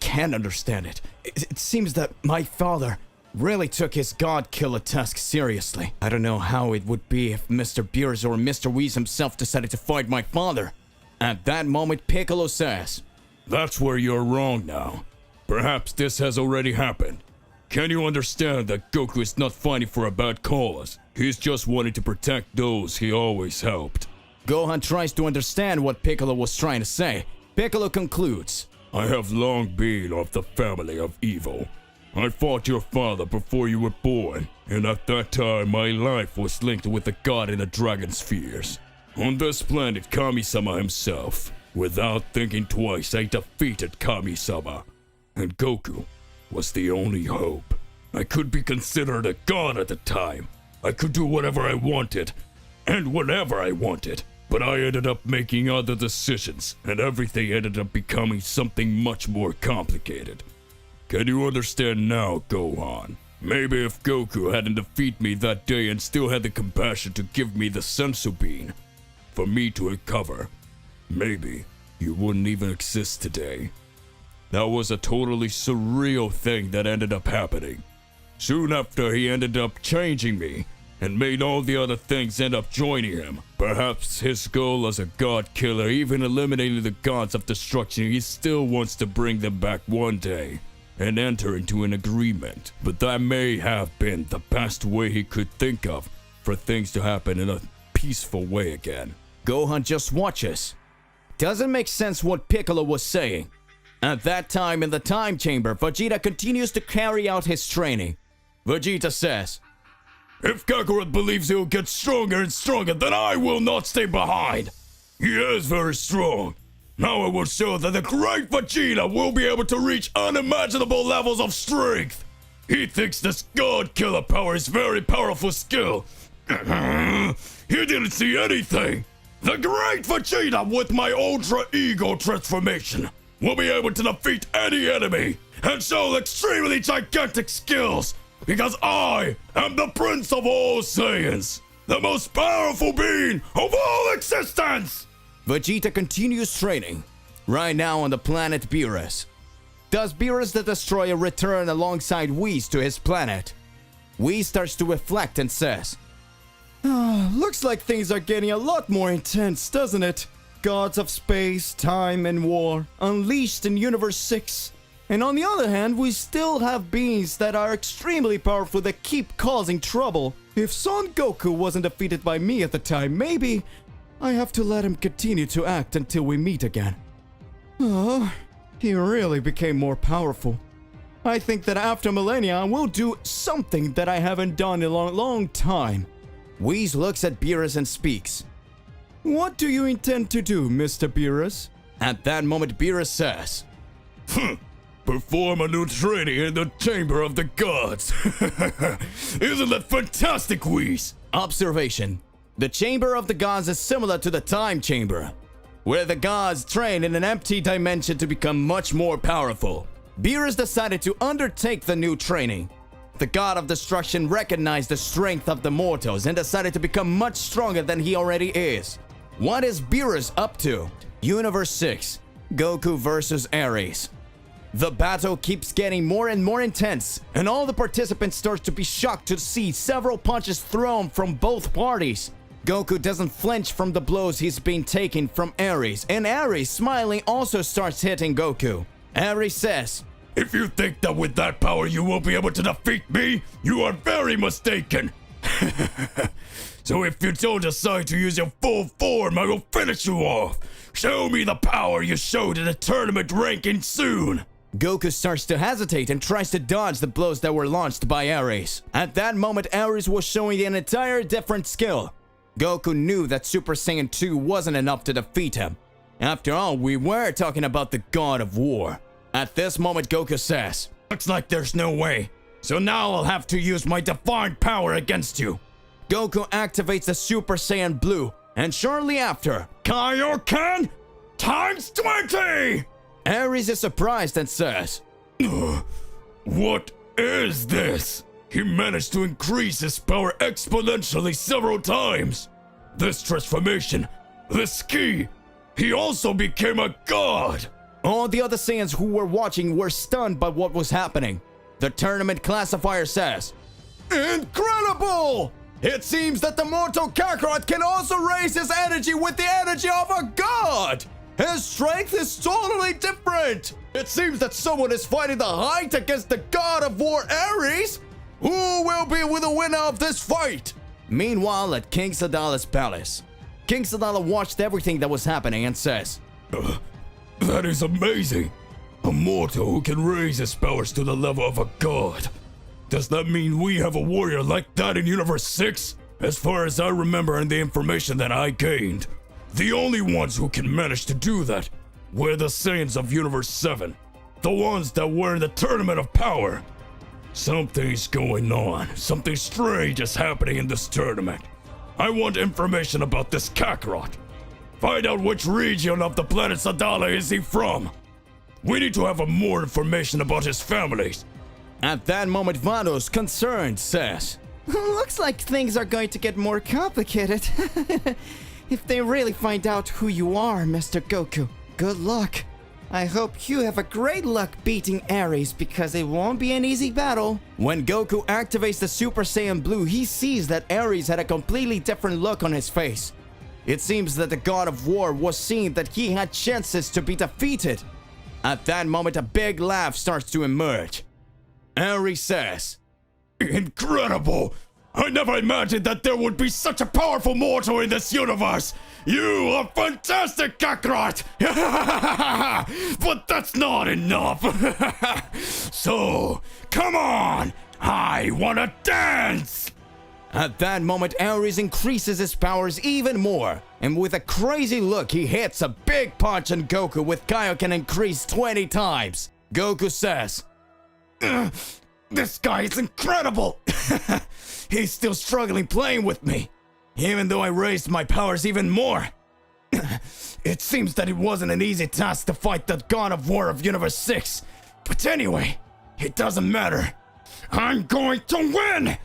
can't understand it. It seems that my father really took his god killer task seriously. I don't know how it would be if Mr. Beerus or Mr. Whis himself decided to fight my father." At that moment, Piccolo says, That's where you're wrong now. Perhaps this has already happened. Can you understand that Goku is not fighting for a bad cause? He's just wanting to protect those he always helped. Gohan tries to understand what Piccolo was trying to say. Piccolo concludes, I have long been of the family of evil. I fought your father before you were born, and at that time my life was linked with the god in the dragon spheres. On this planet, Kami-sama himself. Without thinking twice, I defeated Kami-sama. And Goku was the only hope. I could be considered a god at the time. I could do whatever I wanted, and whenever I wanted. But I ended up making other decisions, and everything ended up becoming something much more complicated. Can you understand now, Gohan? Maybe if Goku hadn't defeated me that day and still had the compassion to give me the Senzu Bean for me to recover, maybe you wouldn't even exist today. That was a totally surreal thing that ended up happening. Soon after, he ended up changing me and made all the other things end up joining him. Perhaps his goal as a god killer, even eliminating the gods of destruction, he still wants to bring them back one day and enter into an agreement. But that may have been the best way he could think of for things to happen in a peaceful way again. Gohan just watches. Doesn't make sense what Piccolo was saying. At that time in the time chamber, Vegeta continues to carry out his training. Vegeta says, If Kakarot believes he'll get stronger and stronger, then I will not stay behind. He is very strong. Now I will show that the great Vegeta will be able to reach unimaginable levels of strength. He thinks this God Killer power is very powerful skill. He didn't see anything. The great Vegeta with my Ultra Ego transformation will be able to defeat any enemy and show extremely gigantic skills because I am the Prince of all Saiyans, the most powerful being of all existence! Vegeta continues training, right now on the planet Beerus. Does Beerus the Destroyer return alongside Whis to his planet? Whis starts to reflect and says, looks like things are getting a lot more intense, doesn't it? Gods of space, time, and war, unleashed in Universe 6. And on the other hand, we still have beings that are extremely powerful that keep causing trouble. If Son Goku wasn't defeated by me at the time, maybe I have to let him continue to act until we meet again. Oh, he really became more powerful. I think that after millennia, I will do something that I haven't done in a long time. Whis looks at Beerus and speaks. What do you intend to do, Mr. Beerus? At that moment, Beerus says, Perform a new training in the Chamber of the Gods. Isn't that fantastic, Whis? Observation. The Chamber of the Gods is similar to the Time Chamber, where the gods train in an empty dimension to become much more powerful. Beerus decided to undertake the new training. The god of destruction recognized the strength of the mortals and decided to become much stronger than he already is. What is Beerus up to? Universe 6, Goku versus Ares. The battle keeps getting more and more intense, and all the participants start to be shocked to see several punches thrown from both parties. Goku doesn't flinch from the blows he's been taking from Ares, and Ares, smiling, also starts hitting Goku. Ares says, If you think that with that power you will be able to defeat me, you are very mistaken. So if you don't decide to use your full form, I will finish you off. Show me the power you showed in the tournament ranking soon. Goku starts to hesitate and tries to dodge the blows that were launched by Ares. At that moment, Ares was showing an entire different skill. Goku knew that Super Saiyan 2 wasn't enough to defeat him. After all, we were talking about the God of War. At this moment, Goku says, Looks like there's no way. So now I'll have to use my divine power against you. Goku activates the Super Saiyan Blue, and shortly after, Kaioken times 20! Ares is surprised and says, What is this? He managed to increase his power exponentially several times. This transformation, this ki, he also became a god. All the other Saiyans who were watching were stunned by what was happening. The tournament classifier says, Incredible! It seems that the mortal Kakarot can also raise his energy with the energy of a god! His strength is totally different! It seems that someone is fighting the height against the god of war Ares! Who will be the winner of this fight? Meanwhile, at King Sadala's palace, King Sadala watched everything that was happening and says, That is amazing. A mortal who can raise his powers to the level of a god. Does that mean we have a warrior like that in Universe 6? As far as I remember and the information that I gained, the only ones who can manage to do that were the Saiyans of Universe 7. The ones that were in the Tournament of Power. Something's going on. Something strange is happening in this tournament. I want information about this Kakarot. Find out which region of the planet Sadala is he from. We need to have more information about his families. At that moment, Vados, concerned, says, Looks like things are going to get more complicated. If they really find out who you are, Mr. Goku, good luck. I hope you have a great luck beating Ares because it won't be an easy battle. When Goku activates the Super Saiyan Blue, he sees that Ares had a completely different look on his face. It seems that the God of War was seeing that he had chances to be defeated. At that moment, a big laugh starts to emerge. Ares says, Incredible! I never imagined that there would be such a powerful mortal in this universe! You are fantastic, Kakarot! But that's not enough! So, come on! I wanna dance! At that moment, Ares increases his powers even more, and with a crazy look, he hits a big punch on Goku with Kaioken increased 20 times. Goku says, This guy is incredible! he's still struggling playing with me, even though I raised my powers even more. It seems that it wasn't an easy task to fight the God of War of Universe 6. But anyway, it doesn't matter. I'm going to win!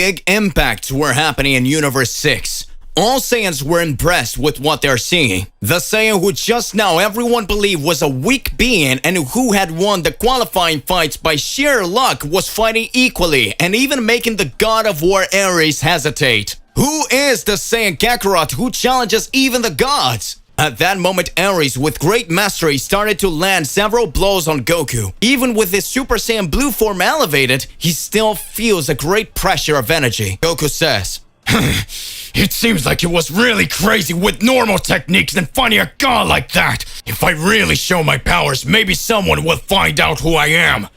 Big impacts were happening in Universe 6. All Saiyans were impressed with what they're seeing. The Saiyan who just now everyone believed was a weak being and who had won the qualifying fights by sheer luck was fighting equally and even making the God of War Ares hesitate. Who is the Saiyan Kakarot who challenges even the gods? At that moment, Ares, with great mastery, started to land several blows on Goku. Even with his Super Saiyan Blue form elevated, he still feels a great pressure of energy. Goku says, It seems like it was really crazy with normal techniques than fighting a god like that. If I really show my powers, maybe someone will find out who I am.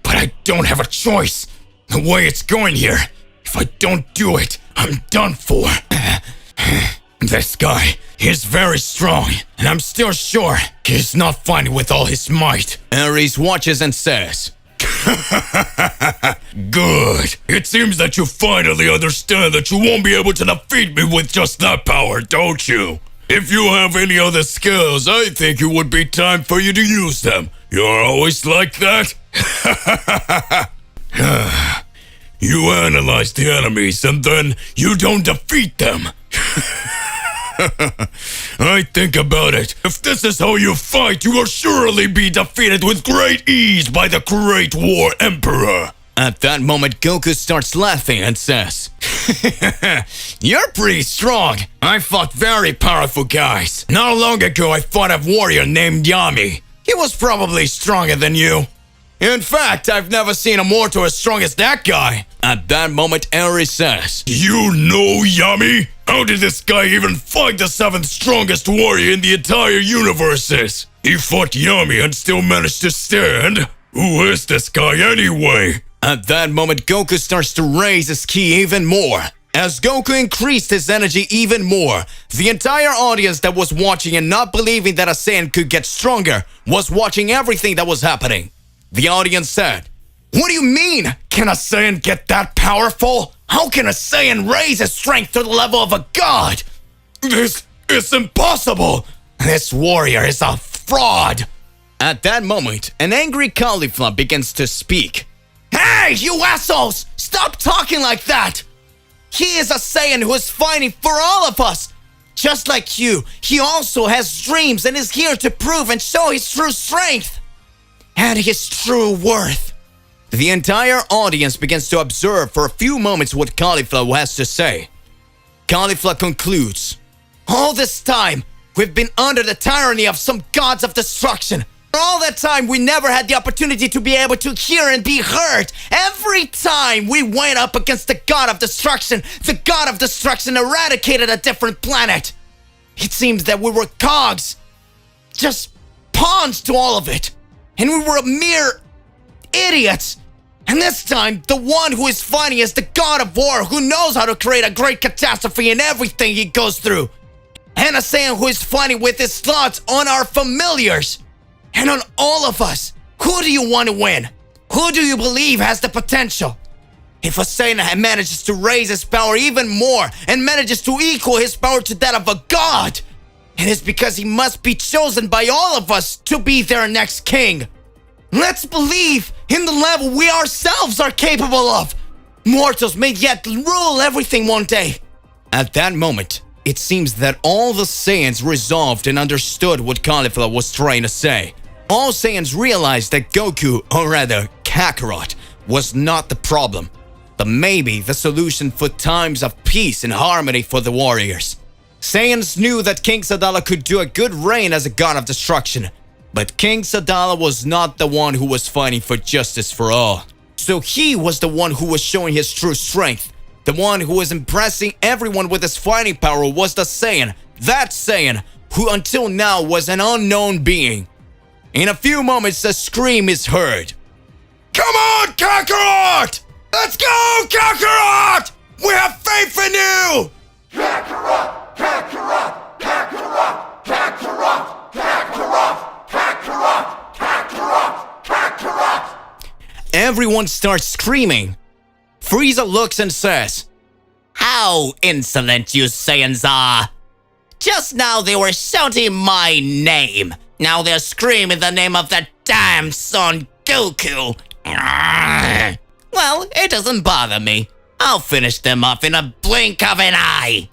But I don't have a choice. The way it's going here, if I don't do it, I'm done for. This guy is very strong, and I'm still sure he's not fighting with all his might. Ares watches and says, Good. It seems that you finally understand that you won't be able to defeat me with just that power, don't you? If you have any other skills, I think it would be time for you to use them. You're always like that? You analyze the enemies and then you don't defeat them. I think about it. If this is how you fight, you will surely be defeated with great ease by the Great War Emperor. At that moment, Goku starts laughing and says, You're pretty strong. I fought very powerful guys. Not long ago, I fought a warrior named Yami. He was probably stronger than you. In fact, I've never seen a mortal as strong as that guy. At that moment, Ares says, You know Yami? How did this guy even fight the 7th strongest warrior in the entire universes? He fought Yami and still managed to stand? Who is this guy anyway? At that moment, Goku starts to raise his ki even more. As Goku increased his energy even more, the entire audience that was watching and not believing that a Saiyan could get stronger was watching everything that was happening. The audience said, What do you mean? Can a Saiyan get that powerful? How can a Saiyan raise his strength to the level of a god? This is impossible! This warrior is a fraud! At that moment, an angry cauliflower begins to speak. Hey, you assholes! Stop talking like that! He is a Saiyan who is fighting for all of us! Just like you, he also has dreams and is here to prove and show his true strength! And his true worth. The entire audience begins to observe for a few moments what Cauliflower has to say. Cauliflower concludes, All this time, we've been under the tyranny of some gods of destruction. For all that time, we never had the opportunity to be able to hear and be heard. Every time we went up against the god of destruction, the god of destruction eradicated a different planet. It seems that we were cogs, just pawns to all of it. And we were mere idiots. And this time, the one who is fighting is the god of war who knows how to create a great catastrophe in everything he goes through. And a Saiyan who is fighting with his thoughts on our familiars. And on all of us. Who do you want to win? Who do you believe has the potential? If a Saiyan manages to raise his power even more and manages to equal his power to that of a god, it is because he must be chosen by all of us to be their next king. Let's believe in the level we ourselves are capable of. Mortals may yet rule everything one day. At that moment, it seems that all the Saiyans resolved and understood what Caulifla was trying to say. All Saiyans realized that Goku, or rather Kakarot, was not the problem, but maybe the solution for times of peace and harmony for the warriors. Saiyans knew that King Sadala could do a good reign as a god of destruction, but King Sadala was not the one who was fighting for justice for all. So he was the one who was showing his true strength. The one who was impressing everyone with his fighting power was the Saiyan, that Saiyan, who until now was an unknown being. In a few moments, a scream is heard. Come on, Kakarot! Let's go, Kakarot! We have faith in you! Kakarot! Kakarot! Kakarot! Kakarot! Kakarot! Kakarot! Kakarot! Kakarot! Everyone starts screaming. Frieza looks and says, How insolent you Saiyans are! Just now they were shouting my name. Now they're screaming the name of that damn Son Goku. Well, it doesn't bother me. I'll finish them off in a blink of an eye.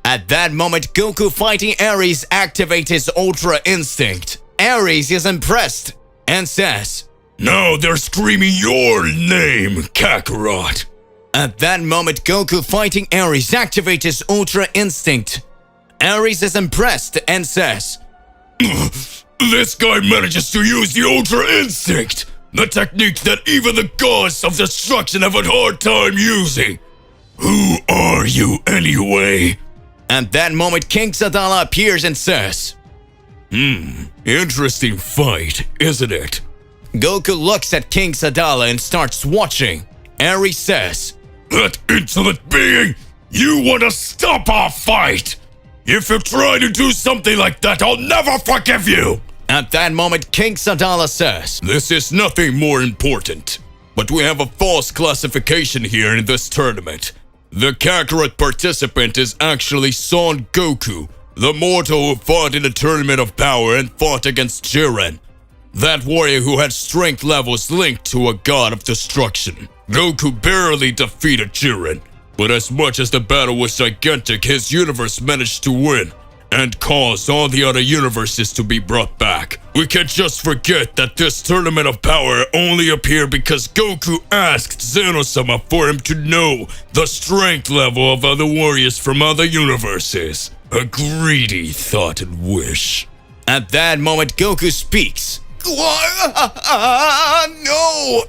At that moment, Goku fighting Ares activates his Ultra Instinct. Ares is impressed and says, Now they're screaming your name, Kakarot. At that moment, Goku fighting Ares activates his Ultra Instinct. Ares is impressed and says, This guy manages to use the Ultra Instinct, the technique that even the gods of destruction have a hard time using. Who are you anyway? At that moment, King Sadala appears and says, Interesting fight, isn't it? Goku looks at King Sadala and starts watching. Ares says, That insolent being! You want to stop our fight! If you try to do something like that, I'll never forgive you! At that moment, King Sadala says, This is nothing more important, but we have a false classification here in this tournament. The Kakarot participant is actually Son Goku, the mortal who fought in the Tournament of Power and fought against Jiren. That warrior who had strength levels linked to a god of destruction. Goku barely defeated Jiren, but as much as the battle was gigantic, his universe managed to win and cause all the other universes to be brought back. We can't just forget that this Tournament of Power only appeared because Goku asked Zeno-sama for him to know the strength level of other warriors from other universes. A greedy thought and wish. At that moment, Goku speaks. No!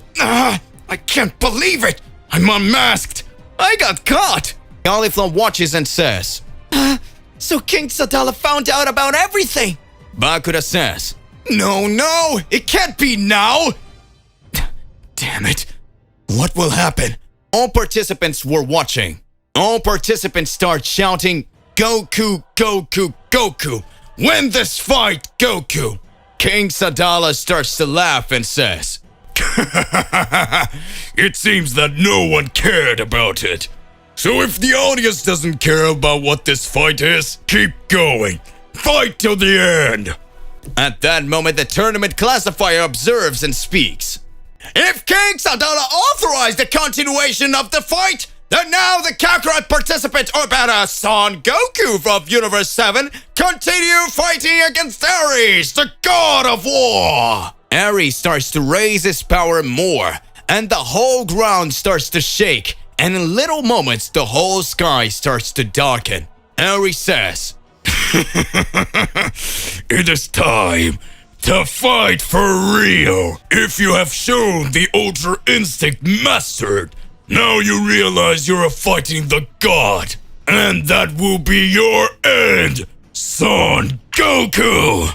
I can't believe it! I'm unmasked! I got caught! Caulifla watches and says, So King Sadala found out about everything. Bakura says, No, it can't be now! Damn it. What will happen? All participants were watching. All participants start shouting, Goku, Goku, Goku. Win this fight, Goku! King Sadala starts to laugh and says, It seems that no one cared about it. So if the audience doesn't care about what this fight is, keep going. Fight till the end. At that moment, the tournament classifier observes and speaks. If King Sadala authorized the continuation of the fight, then now the Kakarot participant, or better, Son Goku of Universe 7, continue fighting against Ares, the god of war! Ares starts to raise his power more, and the whole ground starts to shake, and in little moments, the whole sky starts to darken. Ares says, It is time to fight for real. If you have shown the Ultra Instinct mastered, now you realize you're fighting the god. And that will be your end, Son Goku!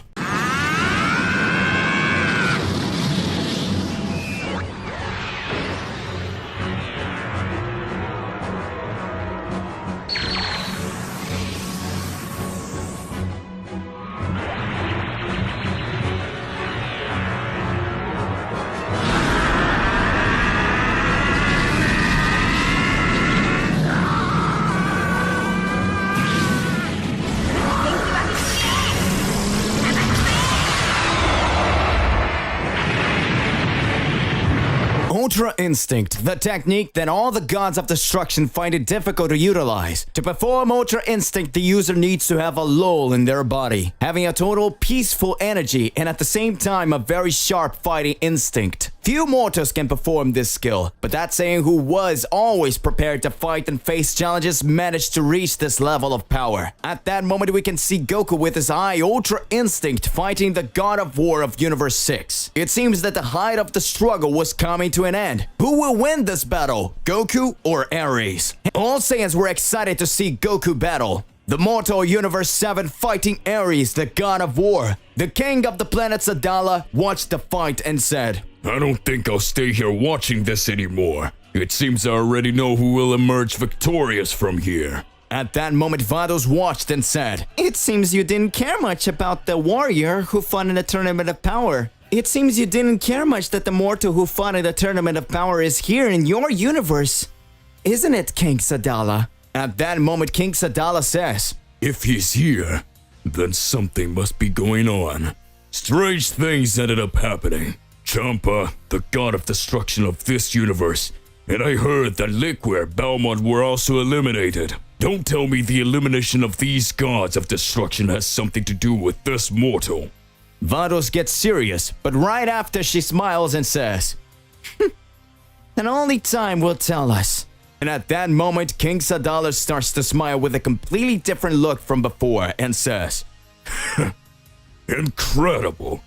Instinct, the technique that all the gods of destruction find it difficult to utilize. To perform Ultra Instinct, the user needs to have a lull in their body, having a total peaceful energy and at the same time a very sharp fighting instinct. Few mortals can perform this skill, but that Saiyan who was always prepared to fight and face challenges managed to reach this level of power. At that moment, we can see Goku with his eye Ultra Instinct fighting the God of War of Universe 6. It seems that the height of the struggle was coming to an end. Who will win this battle, Goku or Ares? All Saiyans were excited to see Goku battle. The mortal Universe 7 fighting Ares, the God of War. The king of the planet Sadala watched the fight and said, I don't think I'll stay here watching this anymore. It seems I already know who will emerge victorious from here. At that moment, Vados watched and said, It seems you didn't care much about the warrior who fought in the Tournament of Power. It seems you didn't care much that the mortal who fought in the Tournament of Power is here in your universe. Isn't it, King Sadala? At that moment, King Sadala says, If he's here, then something must be going on. Strange things ended up happening. Champa, the god of destruction of this universe, and I heard that Liquid, Balmont were also eliminated. Don't tell me the elimination of these gods of destruction has something to do with this mortal. Vados gets serious, but right after she smiles and says, And only time will tell us. And at that moment, King Sadala starts to smile with a completely different look from before and says, Incredible.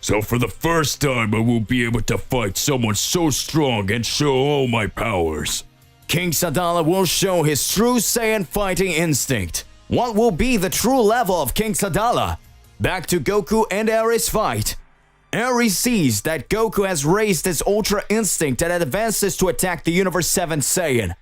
So for the first time, I will be able to fight someone so strong and show all my powers. King Sadala will show his true Saiyan fighting instinct. What will be the true level of King Sadala? Back to Goku and Ares' fight. Ares sees that Goku has raised his Ultra Instinct and advances to attack the Universe 7 Saiyan.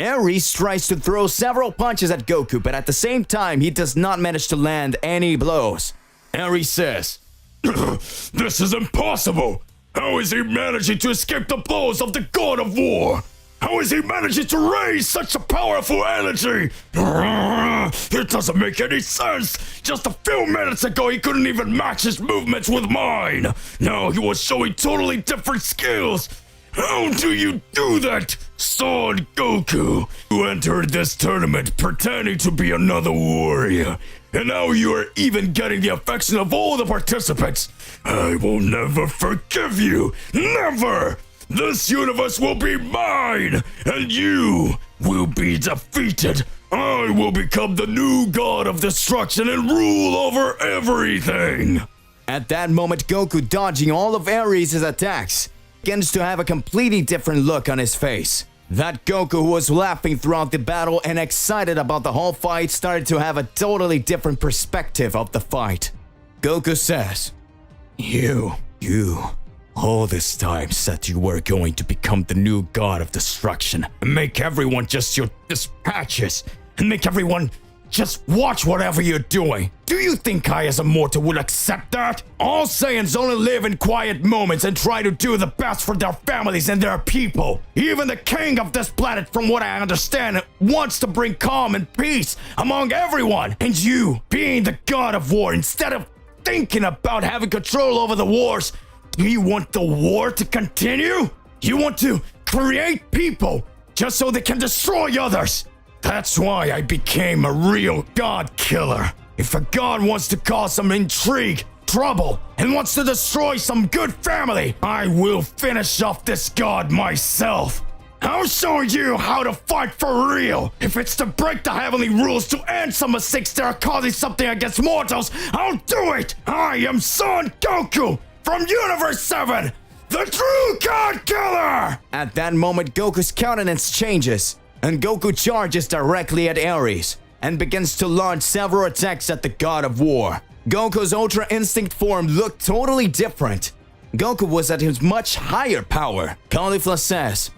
Ares tries to throw several punches at Goku, but at the same time, he does not manage to land any blows. Ares says, This is impossible! How is he managing to escape the blows of the God of War? How is he managing to raise such a powerful energy? It doesn't make any sense! Just a few minutes ago he couldn't even match his movements with mine! Now he was showing totally different skills! How do you do that, Son Goku? You entered this tournament pretending to be another warrior, and now you are even getting the affection of all the participants! I will never forgive you! Never! This universe will be mine, and you will be defeated. I will become the new god of destruction and rule over everything. At that moment, Goku, dodging all of Ares' attacks, begins to have a completely different look on his face. That Goku who was laughing throughout the battle and excited about the whole fight started to have a totally different perspective of the fight. Goku says, You all this time said you were going to become the new god of destruction and make everyone just your dispatches and make everyone just watch whatever you're doing. Do you think I as a mortal would accept that? All Saiyans only live in quiet moments and try to do the best for their families and their people. Even the king of this planet, from what I understand, wants to bring calm and peace among everyone. And you, being the god of war, instead of thinking about having control over the wars, do you want the war to continue? You want to create people just so they can destroy others. That's why I became a real god killer. If a god wants to cause some intrigue, trouble, and wants to destroy some good family, I will finish off this god myself. I'll show you how to fight for real. If it's to break the heavenly rules to end some mistakes that are causing something against mortals, I'll do it. I am Son Goku from Universe 7, the true god killer! At that moment, Goku's countenance changes, and Goku charges directly at Ares, and begins to launch several attacks at the God of War. Goku's Ultra Instinct form looked totally different. Goku was at his much higher power. Caulifla says,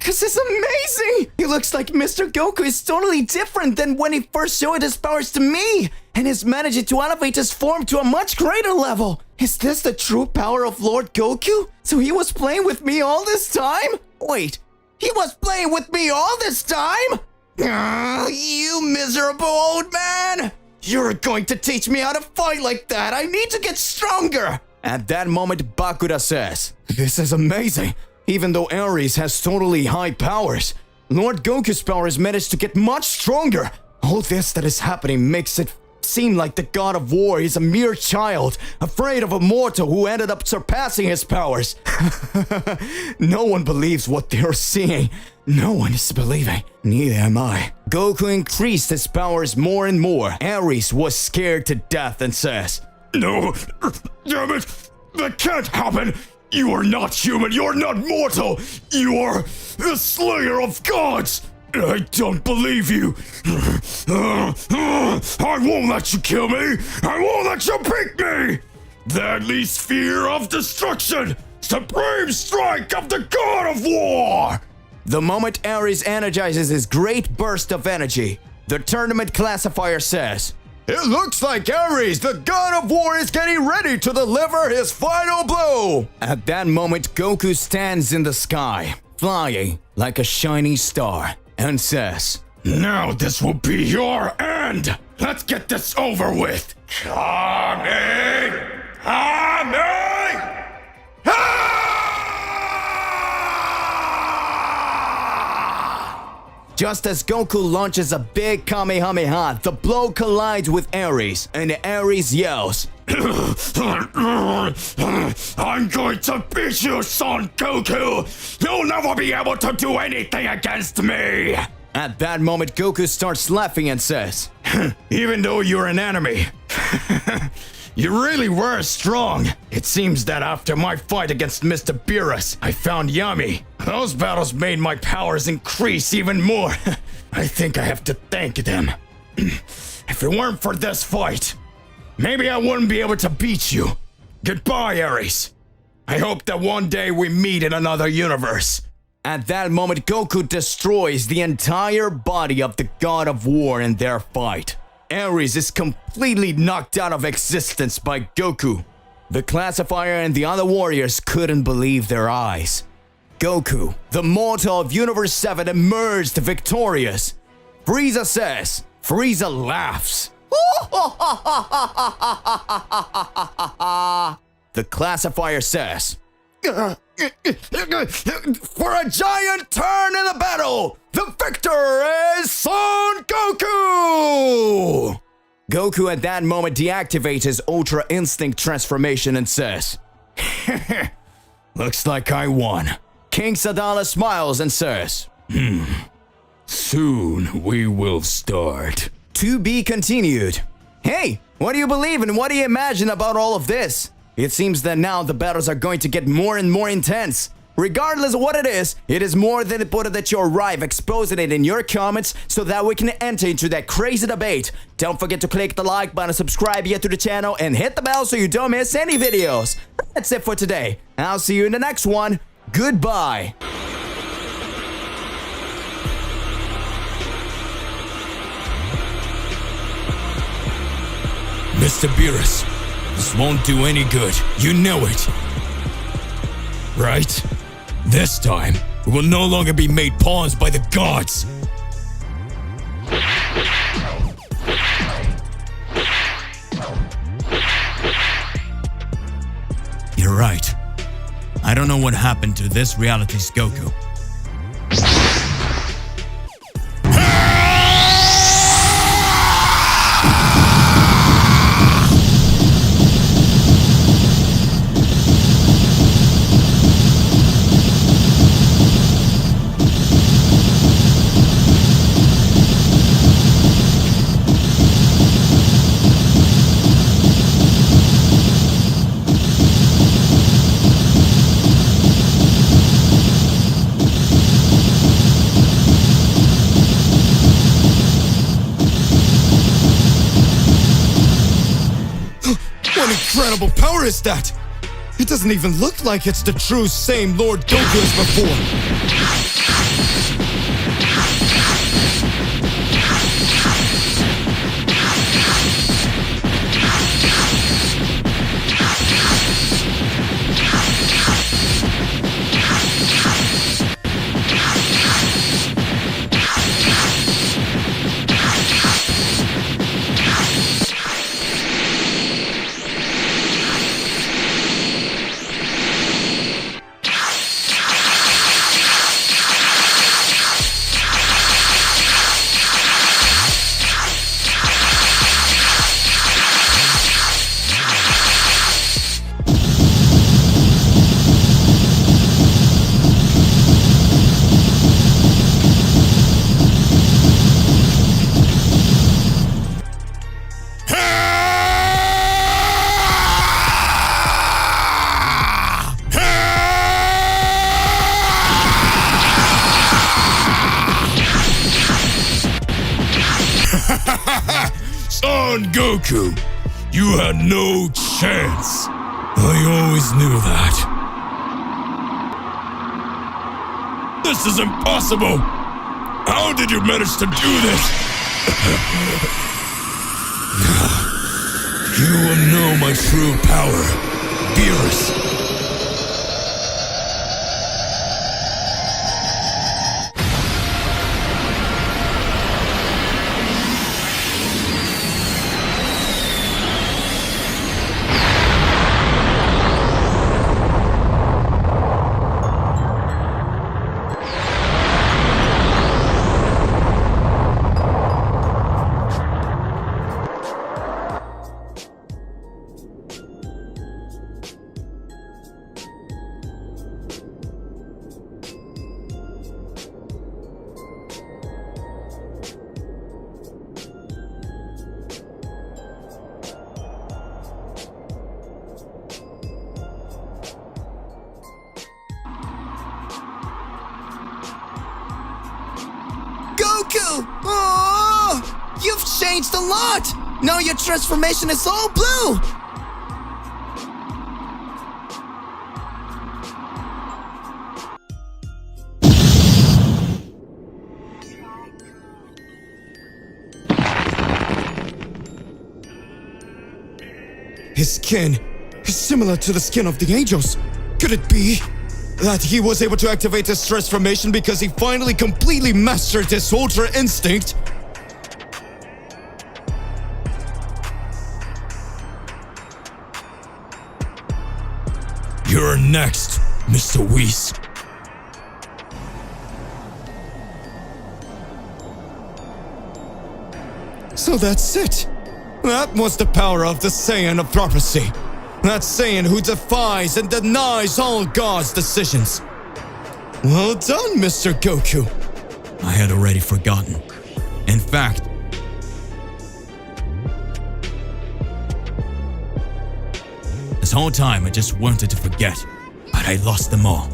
This is amazing! He looks like Mr. Goku is totally different than when he first showed his powers to me, and is managing to elevate his form to a much greater level. Is this the true power of Lord Goku? So he was playing with me all this time? Wait, he was playing with me all this time? You miserable old man! You're going to teach me how to fight like that. I need to get stronger. At that moment, Bakura says, This is amazing. Even though Ares has totally high powers, Lord Goku's powers managed to get much stronger. All this that is happening makes it seem like the God of War is a mere child, afraid of a mortal who ended up surpassing his powers. No one believes what they're seeing. No one is believing. Neither am I. Goku increased his powers more and more. Ares was scared to death and says, No, damn it! That can't happen! You are not human, you're not mortal! You are the slayer of gods! I don't believe you! I won't let you kill me! I won't let you beat me! That leaves fear of destruction! Supreme strike of the God of War! the moment Ares energizes his great burst of energy, the tournament classifier says, "It looks like Ares, the God of War, is getting ready to deliver his final blow!" At that moment, Goku stands in the sky, flying like a shining star, and says, Now this will be your end! Let's get this over with! Kame! Kame! Just as Goku launches a big Kamehameha, the blow collides with Ares, and Ares yells, I'm going to beat you, Son Goku! You'll never be able to do anything against me! At that moment, Goku starts laughing and says, Even though you're an enemy, you really were strong. It seems that after my fight against Mr. Beerus, I found Yami. Those battles made my powers increase even more. I think I have to thank them. If it weren't for this fight, maybe I wouldn't be able to beat you. Goodbye, Ares. I hope that one day we meet in another universe. At that moment, Goku destroys the entire body of the God of War in their fight. Ares is completely knocked out of existence by Goku. The classifier and the other warriors couldn't believe their eyes. Goku, the mortal of Universe 7, emerged victorious. Frieza says, Frieza laughs. The classifier says, for a giant turn in the battle, the victor is Son Goku! Goku at that moment deactivates his Ultra Instinct transformation and says, looks like I won. King Sadala smiles and says, Soon we will start. To be continued. Hey, what do you believe and what do you imagine about all of this? It seems that now the battles are going to get more and more intense. Regardless of what it is more than important that you arrive exposing it in your comments so that we can enter into that crazy debate. Don't forget to click the like button, subscribe here to the channel, and hit the bell so you don't miss any videos. That's it for today. I'll see you in the next one. Goodbye. Mr. Beerus, this won't do any good. You know it. Right? This time, we will no longer be made pawns by the gods. You're right. I don't know what happened to this reality's Goku. What incredible power is that? It doesn't even look like it's the true same Lord Goku as before. Son Goku, you had no chance. I always knew that. This is impossible! How did you manage to do this? You will know my true power, Beerus. Goku! Oh, you've changed a lot! Now your transformation is all blue! His skin is similar to the skin of the angels. Could it be that he was able to activate his transformation because he finally completely mastered his Ultra Instinct? You're next, Mr. Whis. So that's it. That was the power of the Saiyan of prophecy. That Saiyan who defies and denies all God's decisions. Well done, Mr. Goku. I had already forgotten. In fact, this whole time I just wanted to forget, but I lost them all.